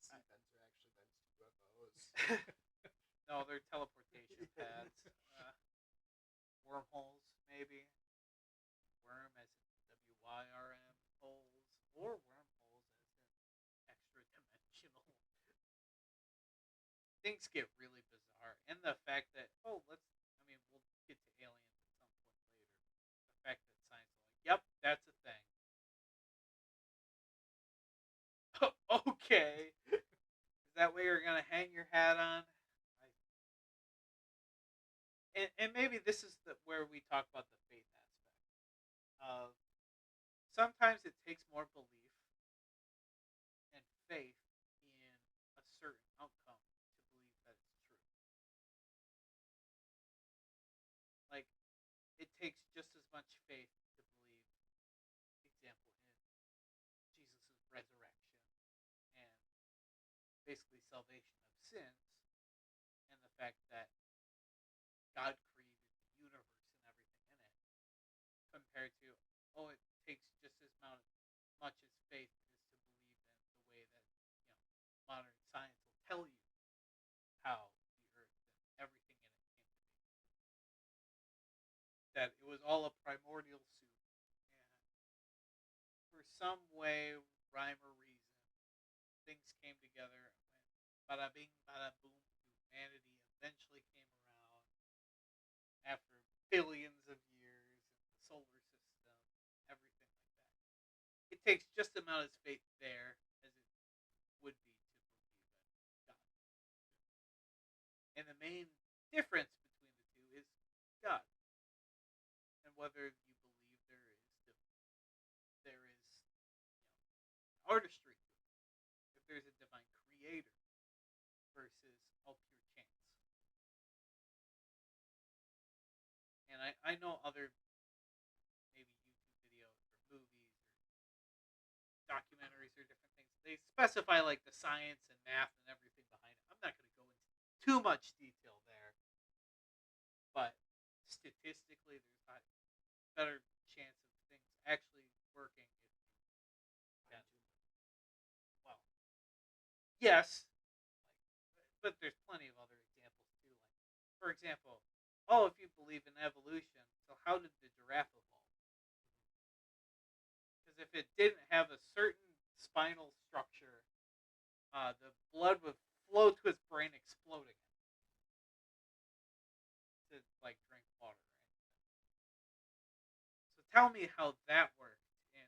Speaker 1: Sea vents are actually vents to UFOs.
Speaker 2: no, they're teleportation pads. Wormholes, maybe. Worm as in WYRM holes, or wormholes as in extra dimensional. Things get really bizarre, and the fact that we'll get to aliens at some point later. The fact that science is like, yep, that's a thing. Okay, is that what you're gonna hang your hat on? And maybe this is where we talk about the faith aspect of sometimes it takes more belief and faith in a certain outcome to believe that it's true. Like, it takes just as much faith to believe, example, in Jesus' resurrection and basically salvation of sins, and the fact that God created the universe and everything in it, compared to, it takes just as much as faith is to believe in the way that modern science will tell you how the earth and everything in it came to be. That it was all a primordial soup, and for some way, rhyme or reason, things came together and went bada bing, bada boom. Humanity eventually came around after billions of years in the solar system, everything like that. It takes just the amount of faith there as it would be to believe in God. And the main difference between the two is God. And whether you believe there is artistry to it. If there's a divine creator versus all pure chance. And I know other maybe YouTube videos or movies or documentaries or different things, they specify like the science and math and everything behind it. I'm not going to go into too much detail there, but statistically, there's not a better chance of things actually working if you got well, yes, but there's plenty of other examples too. Like, for example, if you believe in evolution, so how did the giraffe evolve? Because if it didn't have a certain spinal structure, the blood would flow to its brain, exploding it to like drink water. Right? So tell me how that worked in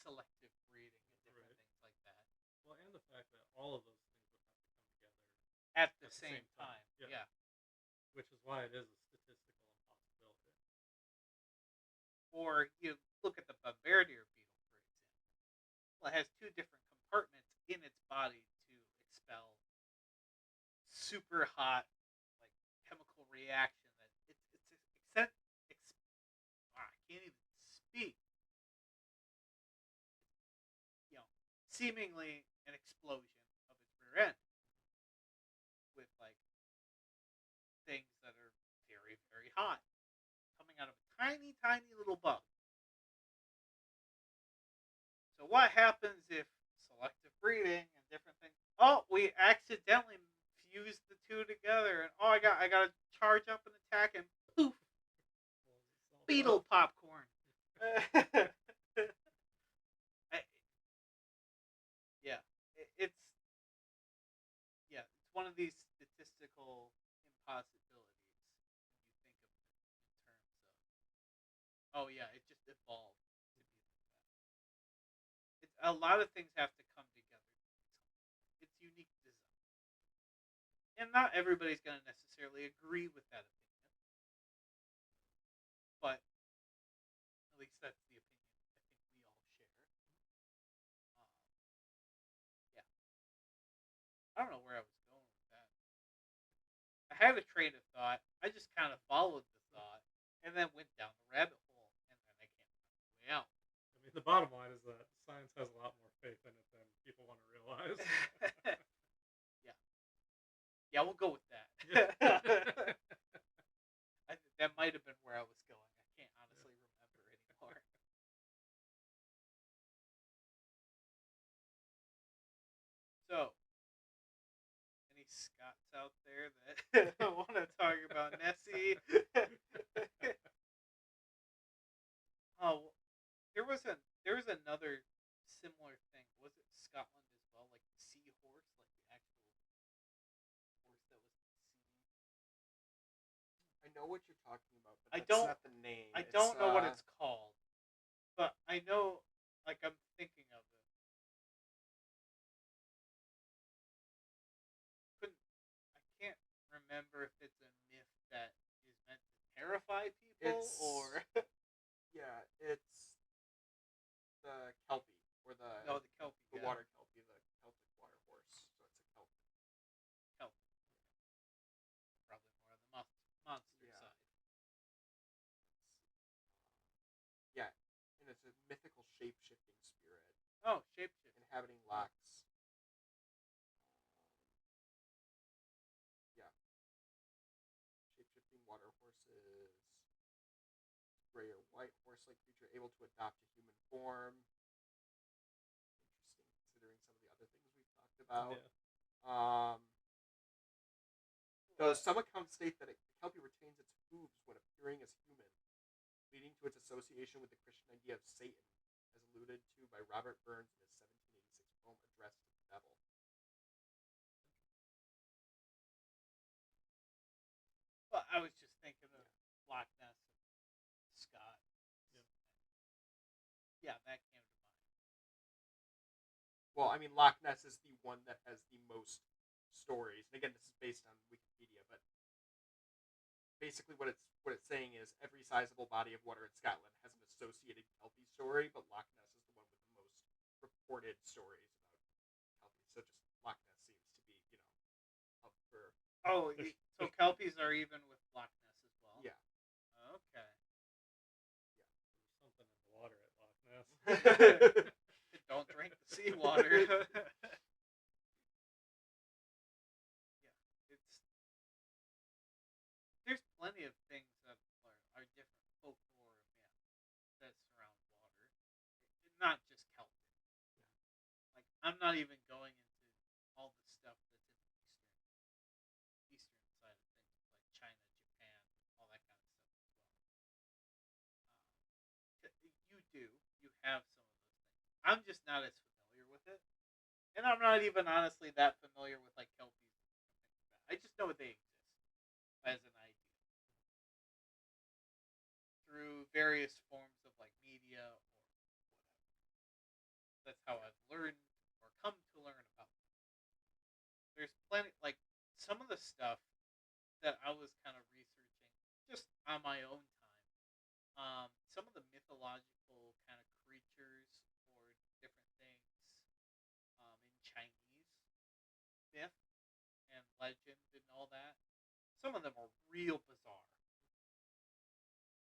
Speaker 2: selective breeding and different things like that.
Speaker 3: Well, and the fact that all of those things would have to come together
Speaker 2: at the same time. Yeah.
Speaker 3: Which is why it is a statistical impossibility.
Speaker 2: Or you look at the Bombardier beetle, for example. Well, it has two different compartments in its body to expel super hot, like chemical reaction that I can't even speak. Seemingly an explosion of its rear end with like things that are very, very hot coming out of a tiny, tiny little bug. So what happens if selective breeding and different things? Oh, we accidentally fused the two together, and I got to charge up and attack, and poof, beetle popcorn. It's one of these statistical impossibilities when you think of it in terms of it just evolved to be like that. It's a lot of things have to come together. It's unique design, and not everybody's going to necessarily agree with that opinion, but at least that's the opinion I think we all share. Yeah. I don't know where I was going with that. I had a train of thought. I just kind of followed the thought and then went down the rabbit hole, and then I can't find my way out.
Speaker 3: I mean, the bottom line is that science has a lot more faith in it than people want to realize.
Speaker 2: Yeah, we'll go with that. That might have been where I was going. I can't honestly remember anymore. So, any Scots out there that want to talk about Nessie? There was another similar thing. Was it Scotland as well, like the seahorse, like the actual horse that was seen?
Speaker 1: I know what you're talking about, but
Speaker 2: I
Speaker 1: that's
Speaker 2: don't-
Speaker 1: not the name.
Speaker 2: I don't know what it's called, but I know, like I'm thinking of it. I can't remember if it's a myth that is meant to terrify people or
Speaker 1: Yeah, it's the Kelpie or the
Speaker 2: the Kelpie.
Speaker 1: the water Kelpie, the Celtic water horse. So it's a Kelpie.
Speaker 2: Probably more on the monster
Speaker 1: Yeah.
Speaker 2: side.
Speaker 1: Yeah, and it's a mythical shape-shifting spirit
Speaker 2: Oh, shapeshift.
Speaker 1: inhabiting Lochs. Shape-shifting water horses. Gray or white horse-like creature able to adopt a human form. Interesting, considering some of the other things we've talked about.
Speaker 3: Yeah.
Speaker 1: Though some accounts state that the Kelpie retains its hooves when appearing as human, leading to its association with the Christian idea of Satan, as alluded to by Robert Burns in his 1786 poem addressed to the devil.
Speaker 2: Well, I was just thinking of Loch Ness and Scott. Yeah, that came to mind.
Speaker 1: Well, I mean, Loch Ness is the one that has the most stories. And again, this is based on Wikipedia, but basically what it's saying is every sizable body of water in Scotland has an associated Kelpie story, but Loch Ness is the one with the most reported stories about Kelpie. So just Loch Ness seems to be, up for...
Speaker 2: Oh, so Kelpies are even with Loch Ness as well?
Speaker 1: Yeah.
Speaker 2: Okay.
Speaker 3: There's something in the water at Loch Ness.
Speaker 2: Don't drink the Seawater. Yeah, it's there's plenty of things that are different folklore and myths that surround water, not just Celtic. Like I'm not even going into all the stuff that's in the eastern side of things, like China, Japan, all that kind of stuff as well. You do, you have some of those things. I'm just not as familiar with it, and I'm not even honestly that familiar with like kelpies and things like that. I just know they exist as an idea through various forms of like media or whatever. That's how I've learned or come to learn about them. There's plenty, like some of the stuff that I was kind of researching just on my own time. Some of the mythological kind of creatures or different things in Chinese myth and legend and all that. Some of them are real bizarre,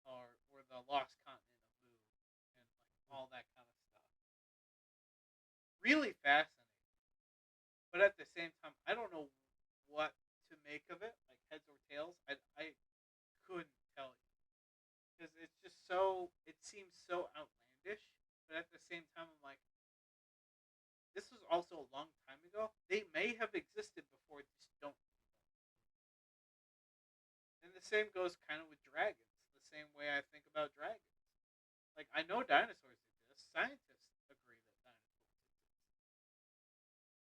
Speaker 2: or the lost continent of Mu and like all that kind of stuff. Really fascinating, but at the same time, I don't know what to make of it, like heads or tails. I couldn't tell you because it's just so. It seems so outlandish, but at the same time, I'm like, this was also a long time ago. They may have existed before, just don't. And the same goes kind of with dragons. The same way I think about dragons. Like I know dinosaurs exist. Scientists agree that dinosaurs exist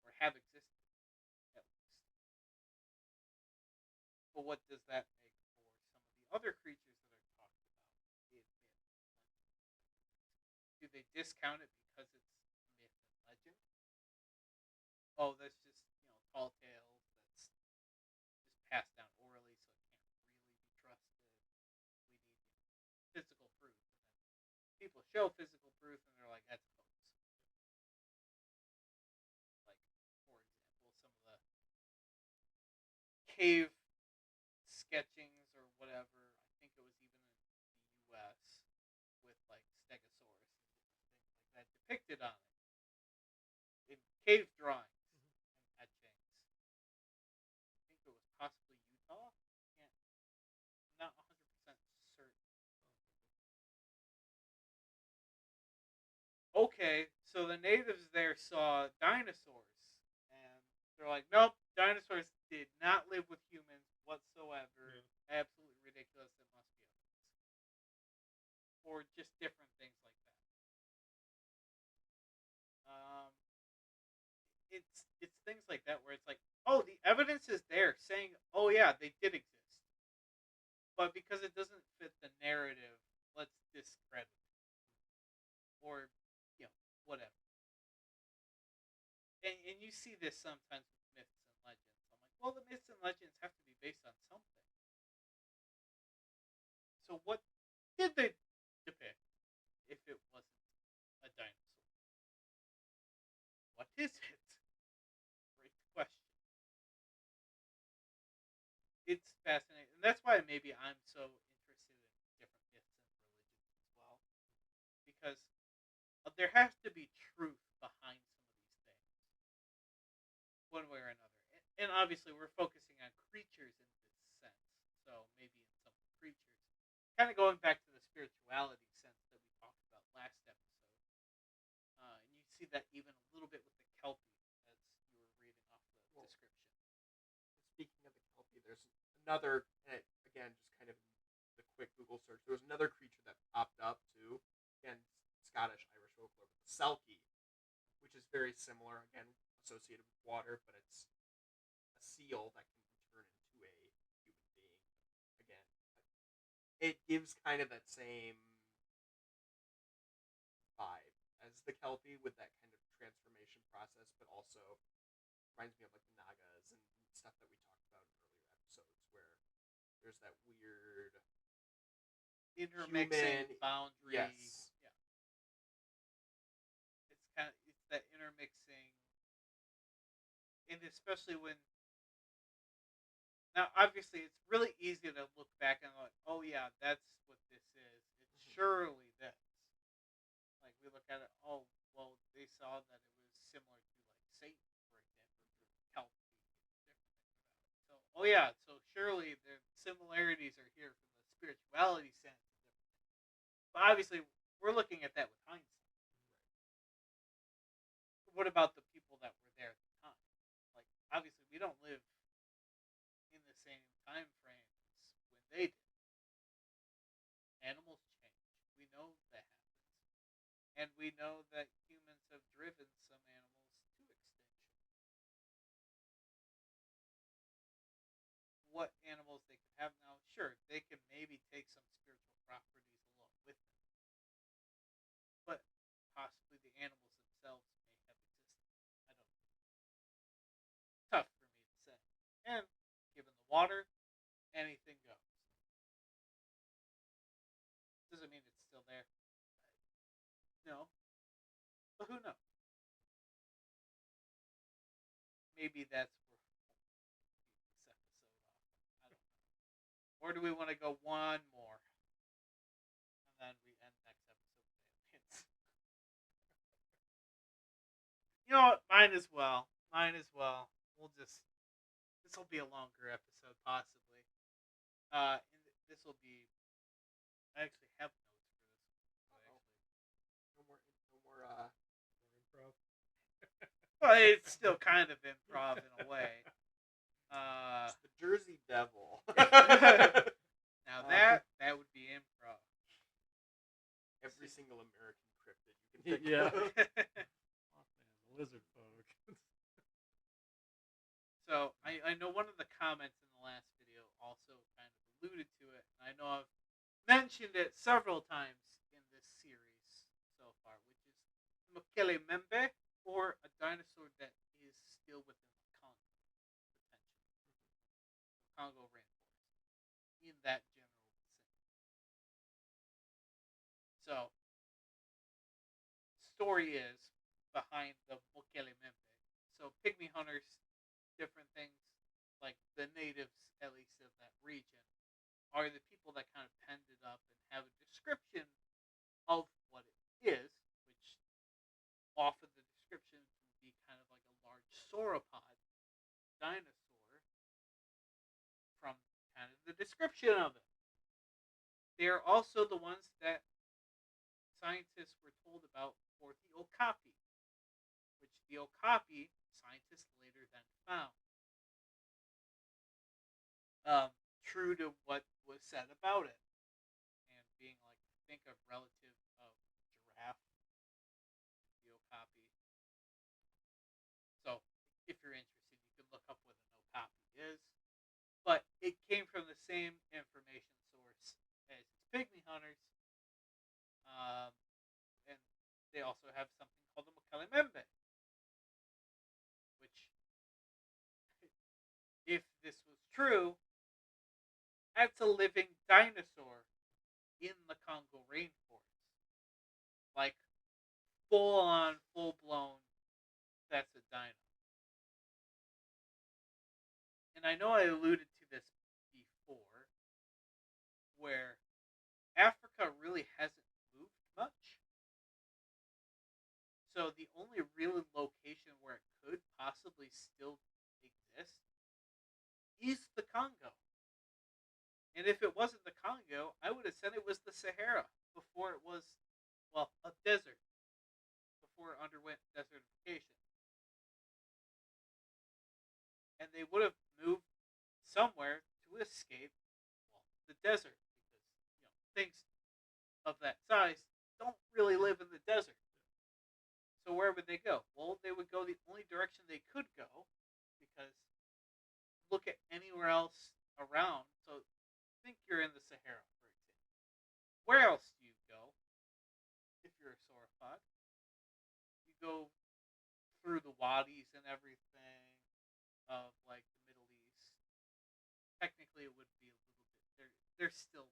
Speaker 2: or have existed at least. But what does that make for some of the other creatures that are talked about in myth and legend? Do they discount it because it's myth and legend? Oh, that's just tall tales. That's just passed down orally, so it can't really be trusted. We need physical proof, and then people show physical proof, and they're like, "That's a hoax." Like, for example, some of the cave sketchings or whatever. I think it was even in the U.S. with like Stegosaurus and different things like that depicted on it in cave drawings and etchings. I think it was possibly Utah. Can't, I'm not 100% certain. Okay, so the natives there saw dinosaurs, and they're like, nope, dinosaurs did not live with humans whatsoever. Yeah. Absolutely ridiculous. It must be evidence. Or just different things like that. Um, it's things like that where it's like, oh, the evidence is there saying, oh yeah, they did exist, but because it doesn't fit the narrative, let's discredit it, or whatever. And you see this sometimes with myths and legends. I'm like, well, the myths and legends have to be based on something. So what did they depict if it wasn't a dinosaur? What is it? Great question. It's fascinating, and that's why maybe I'm so interested in different myths and religions as well, because there has to be truth behind some of these things, one way or another. And obviously, we're focusing on creatures in this sense, so maybe in some creatures, kind of going back to the spirituality sense that we talked about last episode, and you see that even a little bit with the kelpie, as you were reading off the description.
Speaker 1: Speaking of the kelpie, there's another, again, just kind of the quick Google search. There was another creature that popped up too. Again, Scottish, Irish folklore, but the selkie, which is very similar. Again, associated with water, but it's a seal that can turn into a human being. Again, it gives kind of that same vibe as the kelpie with that kind of transformation process, but also reminds me of like the Nagas and stuff that we talked about in earlier episodes, where there's that weird
Speaker 2: intermixing
Speaker 1: human
Speaker 2: boundary.
Speaker 1: Yes.
Speaker 2: Yeah. It's that intermixing, and especially when now obviously it's really easy to look back and like, oh yeah, that's what this is. It's surely this. Like we look at it, oh well, they saw that it was similar to like Satan, for example, or Kelp different things about it. So, oh yeah, so surely the similarities are here from the spirituality sense and different things. But obviously, we're looking at that with hindsight. What about the people that were there at the time? Like, obviously, we don't live in the same time frames when they did. Animals change. We know that happens. And we know that humans have driven some animals to extinction. What animals they could have now? Sure, they can maybe take some spiritual properties along with them. But possibly the animals themselves may have existed. I don't know. Tough for me to say. And given the water, anything goes. Doesn't mean it's still there. No. But who knows? Maybe that's where we'll keep this episode off. I don't know. Or do we want to go one more? And then we end next episode with aliens. You know what? Mine as well. We'll just... This will be a longer episode, possibly. This will be... I actually have notes for this.
Speaker 1: No more
Speaker 3: Improv.
Speaker 2: Well, it's still kind of improv in a way.
Speaker 1: It's the Jersey Devil.
Speaker 2: Now that would be improv.
Speaker 1: Every single American cryptid you can think
Speaker 3: Yeah.
Speaker 1: of.
Speaker 3: Mothman, the lizard folk.
Speaker 2: So I know one of the comments in the last video also kind of alluded to it, and I know I've mentioned it several times in this series so far, which is Megalodon, or a dinosaur that is still within the Congo, potentially. The Congo rainforest, in that general vicinity. So, story is behind the Megalodon. So, pygmy hunters, different things, like the natives, at least of that region, are the people that kind of penned it up and have a description of what it is, which off of the description would be kind of like a large sauropod dinosaur from kind of the description of it. They are also the ones that scientists were told about for the okapi, which the okapi scientists later then found. True to what was said about it, and being like, I think, a relative of giraffe, the okapi. So, if you're interested, you can look up what an okapi is. But it came from the same information source as pygmy hunters, and they also have something called the Megalodon, which, if this was true, that's a living dinosaur in the Congo rainforest. Like, full on, full blown, that's a dino. And I know I alluded to this before, where Africa really hasn't moved much. So the only real location where it could possibly still exist is the Congo. And if it wasn't the Congo, I would have said it was the Sahara before it was, well, a desert. Before it underwent desertification. And they would have moved somewhere to escape, well, the desert. Because, things of that size don't really live in the desert. So where would they go? Well, they would go the only direction they could go, because look at anywhere else around. So think you're in the Sahara, for example. Where else do you go if you're a sauropod? You go through the wadis and everything of like the Middle East. Technically, it would be a little bit. There's still,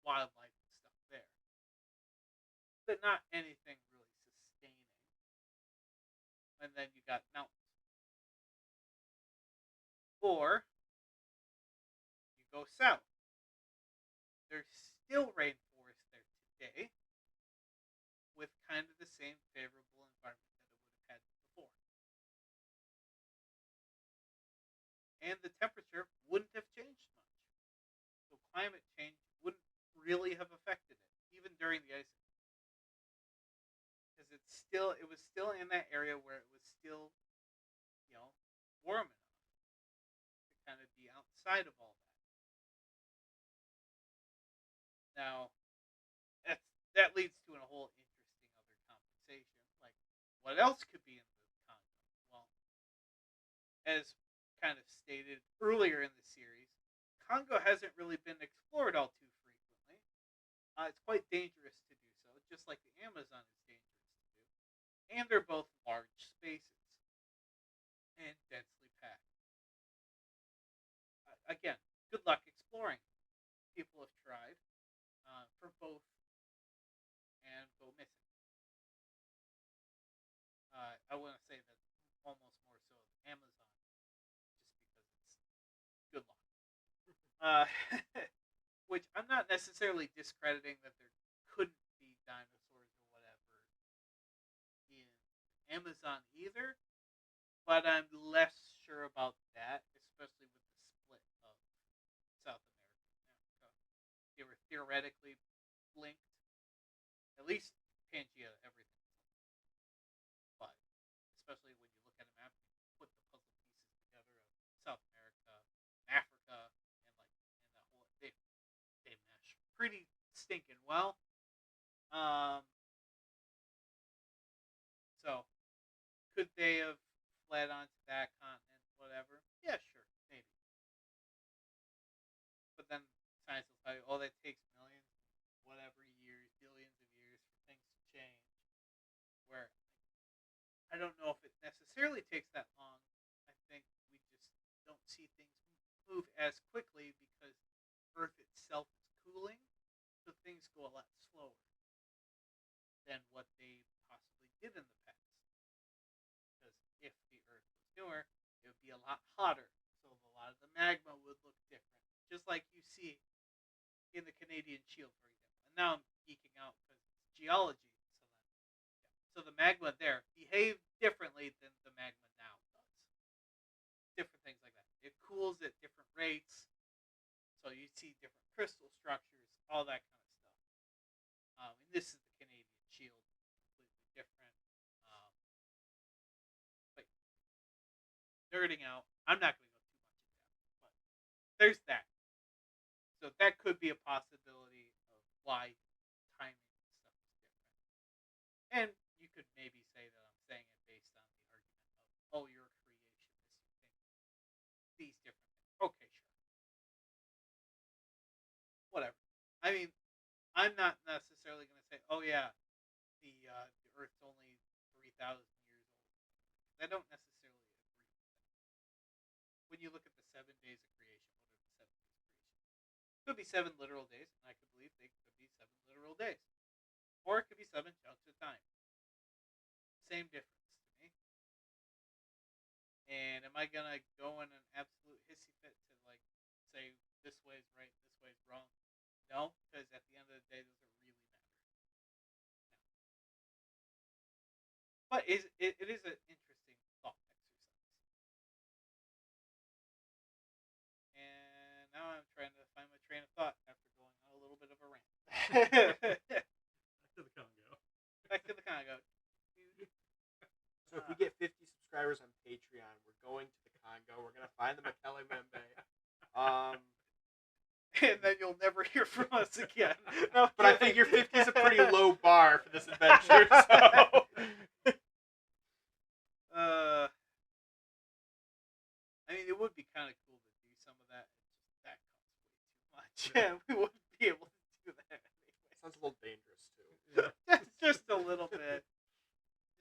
Speaker 2: wildlife and stuff there, but not anything really sustaining. And then you got mountains, or you go south. There's still rainforest there today, with kind of the same favorable environment that it would and the temperature wouldn't have changed much. So climate change wouldn't really have affected it, even during the ice age, because it was still in that area where it was still, you know, warm enough to kind of be outside of all that. Now, that leads to a whole interesting other conversation. Like, what else could be in the Congo? Well, as kind of stated earlier in the series, Congo hasn't really been explored all too frequently. It's quite dangerous to do so, just like the Amazon is dangerous to do. And they're both large spaces and densely packed. Again, good luck exploring. People have tried for both and go missing. I want to say that almost more so the Amazon, just because it's good luck. Uh, which I'm not necessarily discrediting that there couldn't be dinosaurs or whatever in Amazon either, but I'm less sure about that, especially with the split of South America and Africa. They were theoretically linked, at least Pangea, everything. But especially when you look at a map, you put the puzzle pieces together of South America, Africa, and the whole they mesh pretty stinking well. So could they have fled onto that continent, whatever? Yeah, sure, maybe. But then science will tell you, oh, that takes millions, whatever years, billions of years for things to change. Where I don't know if it necessarily takes that long. I think we just don't see things move as quickly because Earth itself is cooling, so things go a lot slower than what they possibly did in the past. Because if the Earth was newer, it would be a lot hotter, so a lot of the magma would look different, just like you see in the Canadian Shield, for example. And now I'm geeking out because it's geology, so the magma there behaved differently than the magma now does. Different things like that. It cools at different rates, so you see different crystal structures, all that kind of stuff. And this is the Canadian Shield, completely different. But nerding out, I'm not going to go too much into that, but there's that. So that could be a possibility of why timing and stuff is different. And you could maybe say that I'm saying it based on the argument of, oh, you're a creationist, you think these different things. Okay, sure. Whatever. I mean, I'm not necessarily going to say, oh yeah, the Earth's only 3,000 years old. I don't necessarily agree with that. When you look at the 7 days of creation, what are the 7 days of creation? It could be 7 literal days, and I could believe they could be 7 literal days. Or it could be 7 chunks of time. Same difference to me. And am I gonna go in an absolute hissy fit to like say this way is right, this way is wrong? No, because at the end of the day, does it really matter? No. But it is an interesting thought exercise. And now I'm trying to find my train of thought after going on a little bit of a rant.
Speaker 3: Back to the Congo.
Speaker 2: Back to the Congo.
Speaker 1: So if we get 50 subscribers on Patreon, we're going to the Congo. We're going to find the Mekele Membe.
Speaker 2: And then you'll never hear from us again.
Speaker 1: No, but I figure 50 is a pretty low bar for this adventure. So.
Speaker 2: I mean, it would be kind of cool to do some of that. It's just that costs way too much. Yeah, we wouldn't be able to do that anyway.
Speaker 1: Sounds a little dangerous too.
Speaker 3: Yeah.
Speaker 2: Just a little bit.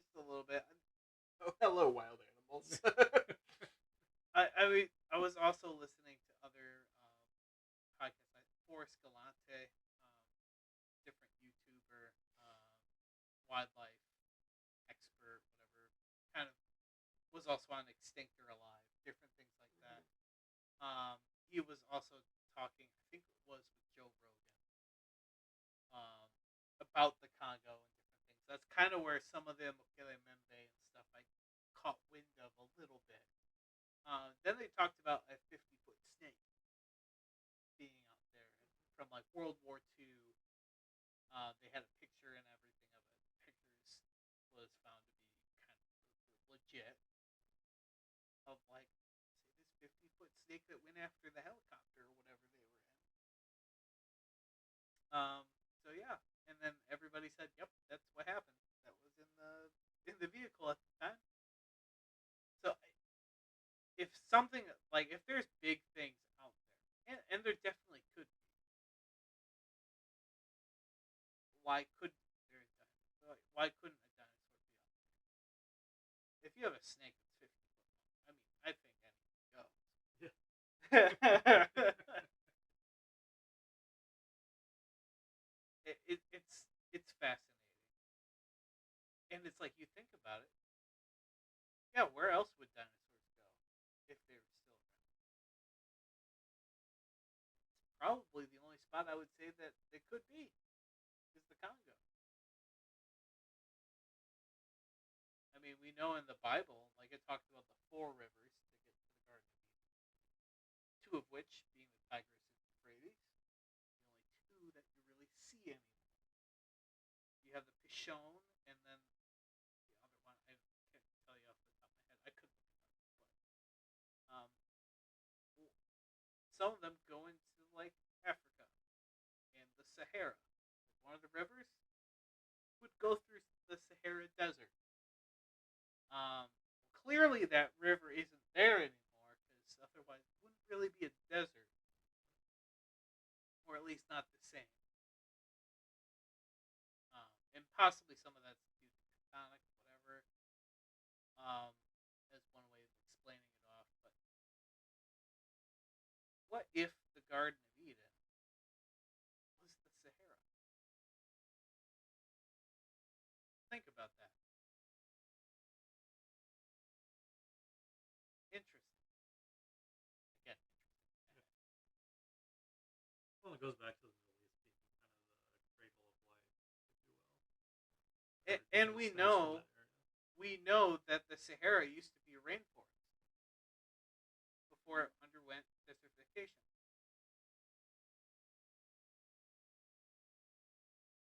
Speaker 2: Just a little bit.
Speaker 1: Oh, hello, wild animals.
Speaker 2: I was also listening to other podcasts, like Forrest Galante, different YouTuber, wildlife expert, whatever, kind of was also on Extinct or Alive, different things like that. He was also talking, I think it was with Joe Rogan, about the Congo and different things. That's kind of where some of the Mokele Membe and stuff I caught wind of a little bit. Then they talked about a 50-foot snake being out there from like World War II. They had a picture and everything of it. Pictures was found to be kind of legit of like say this 50-foot snake that went after the helicopter or whatever they were in. Um, so yeah, and then everybody said, "Yep, that's what happened. That was in the vehicle at the time." So if something like if there's big things out there, and there definitely could be, why couldn't why couldn't a dinosaur be out there? If you have a snake that's 50 foot long, I mean, I think anything goes. It's fascinating, and it's like you think about it. Yeah, where else would dinosaurs go if they were still around? Probably the only spot I would say that they could be is the Congo. I mean, we know in the Bible, like it talks about the four rivers to get to the Garden of Eden, two of which being the Tigris and Euphrates, the only two that you really see anymore. You have the Pishon, and then the other one I can't tell you off the top of my head. I could look it up, but some of them go into like Africa and the Sahara. One of the rivers would go through the Sahara Desert. Um, Clearly, that river isn't there anymore because otherwise, it wouldn't really be a desert, or at least not the same. And possibly some of that's due to tectonic, whatever. Um, as one way of explaining it off. But what if the Garden of Eden was the Sahara? Think about that. Interesting. Again, interesting.
Speaker 3: Well, it goes back to the Middle East being kind of the cradle of life, if you will.
Speaker 2: And we know that the Sahara used to be a rainforest before it underwent desertification.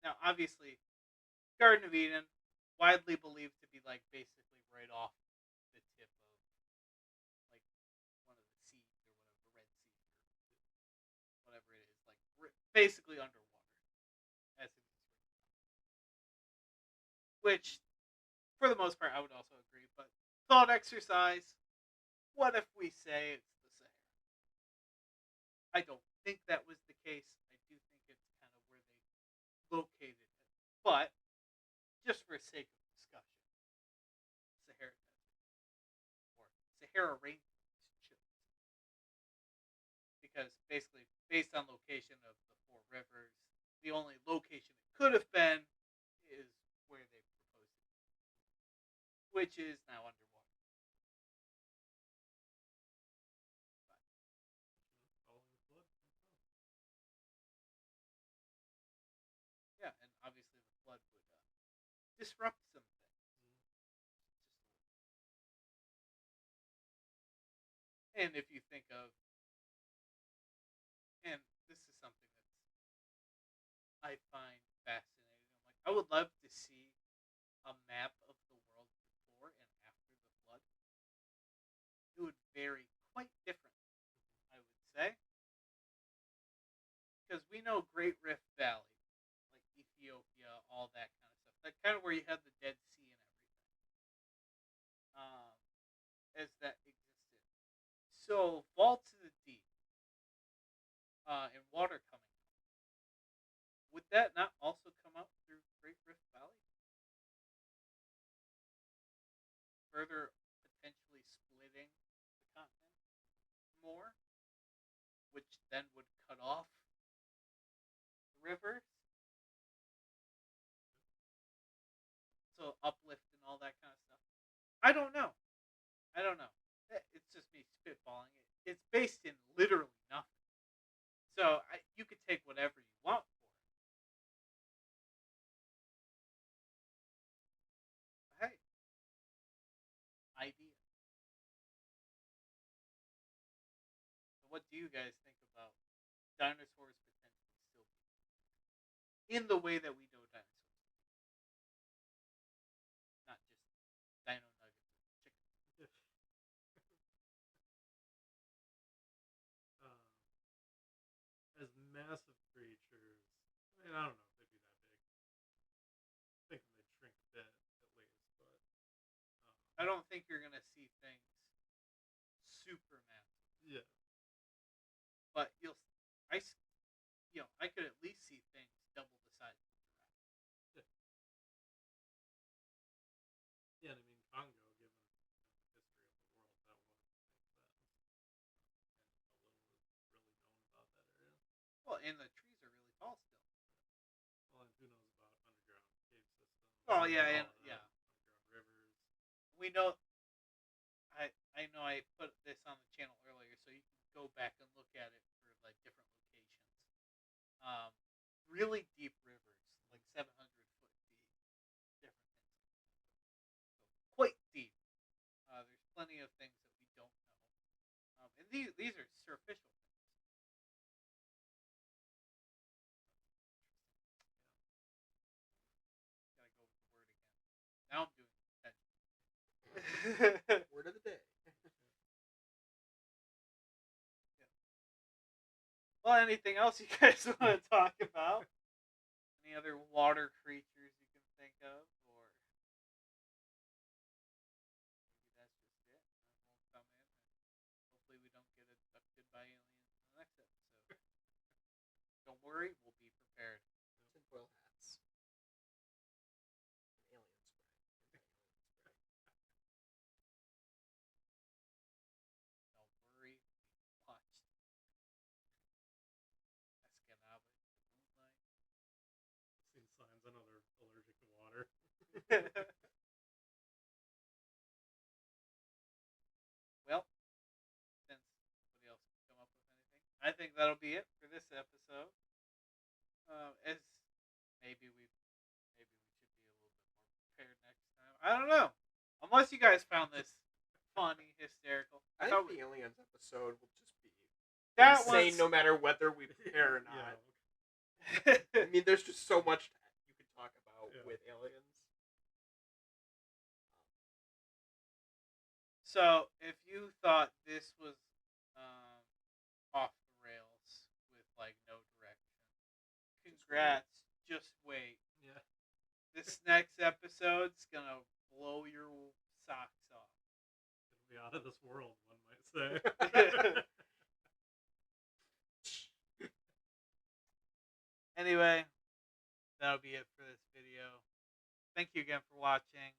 Speaker 2: Now, obviously, Garden of Eden, widely believed to be like basically right off the tip of like one of the seas or whatever, Red Sea or whatever it is, like basically underwater as it is right now. Which, for the most part, I would also agree. But thought exercise: what if we say it's the Sahara? I don't think that was the case. I do think it's kind of where they located it, but just for sake of discussion, Sahara Desert or Sahara Rainforest, because basically, based on location of the four rivers, the only location it could have been is where they proposed it, which is now underwater. But,
Speaker 3: Following the flood.
Speaker 2: yeah, and obviously the flood would disrupt some things. And if you think of, and this is something that's I find fascinating. I'm like, I would love to see a map of the world before and after the flood. It would vary quite differently, I would say, because we know Great Rift Valley, like Ethiopia, all that kind of stuff. That kind of where you had the Dead Sea and everything, um, as that existed. So, Fall to the Deep, and water coming out. Would that not also come out through Great Rift Valley? Further potentially splitting the continent more, which then would cut off the rivers. So uplift and all that kind of stuff. I don't know. I don't know. It's just me spitballing it. It's based in literally nothing. So you could take whatever you want for it. But hey, idea. what do you guys think about dinosaurs potentially still being in the way that we know dinosaurs, not just dino nuggets and chicken?
Speaker 3: Um, as massive creatures, I mean, I don't know if they'd be that big. I think they'd shrink a bit at least, but
Speaker 2: I don't think you're gonna see things super massive,
Speaker 3: yeah,
Speaker 2: but I, I could at least see things double the size of a giraffe.
Speaker 3: yeah. And I mean, Congo, given the history of the world, that would make sense. And how little is really known about that area.
Speaker 2: Well, and the trees are really tall still.
Speaker 3: Well, and who knows about underground cave systems?
Speaker 2: Oh yeah,
Speaker 3: all
Speaker 2: and
Speaker 3: of that,
Speaker 2: yeah,
Speaker 3: underground rivers.
Speaker 2: we know. I know I put this on the channel earlier, so you can go back and look at it for like different locations. Um, really deep rivers, like 700 foot deep, different things. So quite deep. There's plenty of things that we don't know, and these are superficial things. Gotta go with the word again. Now I'm doing intention.
Speaker 1: Word of the day.
Speaker 2: Well, anything else you guys want to talk about? Any other water creatures you can think of, or maybe that's just it? And we'll come in, and hopefully we don't get abducted by aliens in the next episode. Don't worry, we'll be prepared.
Speaker 1: Tinfoil hats. An alien spray.
Speaker 2: Don't worry, we watched Escanaba in the moonlight.
Speaker 3: I've seen signs. I know they're allergic to water.
Speaker 2: Well, since nobody else can come up with anything, I think that'll be it for this episode. As maybe we should be a little bit more prepared next time. I don't know. Unless you guys found this funny, hysterical.
Speaker 1: I think the aliens episode will just be
Speaker 2: That
Speaker 1: insane
Speaker 2: was
Speaker 1: no matter whether we prepare or not.
Speaker 3: Yeah.
Speaker 1: I mean, there's just so much you could talk about
Speaker 3: Yeah.
Speaker 1: with aliens.
Speaker 2: So, if you thought this was off the rails with like no direction, congrats. Just wait.
Speaker 3: Yeah.
Speaker 2: This next episode's gonna blow your socks off.
Speaker 3: It'll be out of this world, one might say.
Speaker 2: Anyway, that'll be it for this video. Thank you again for watching.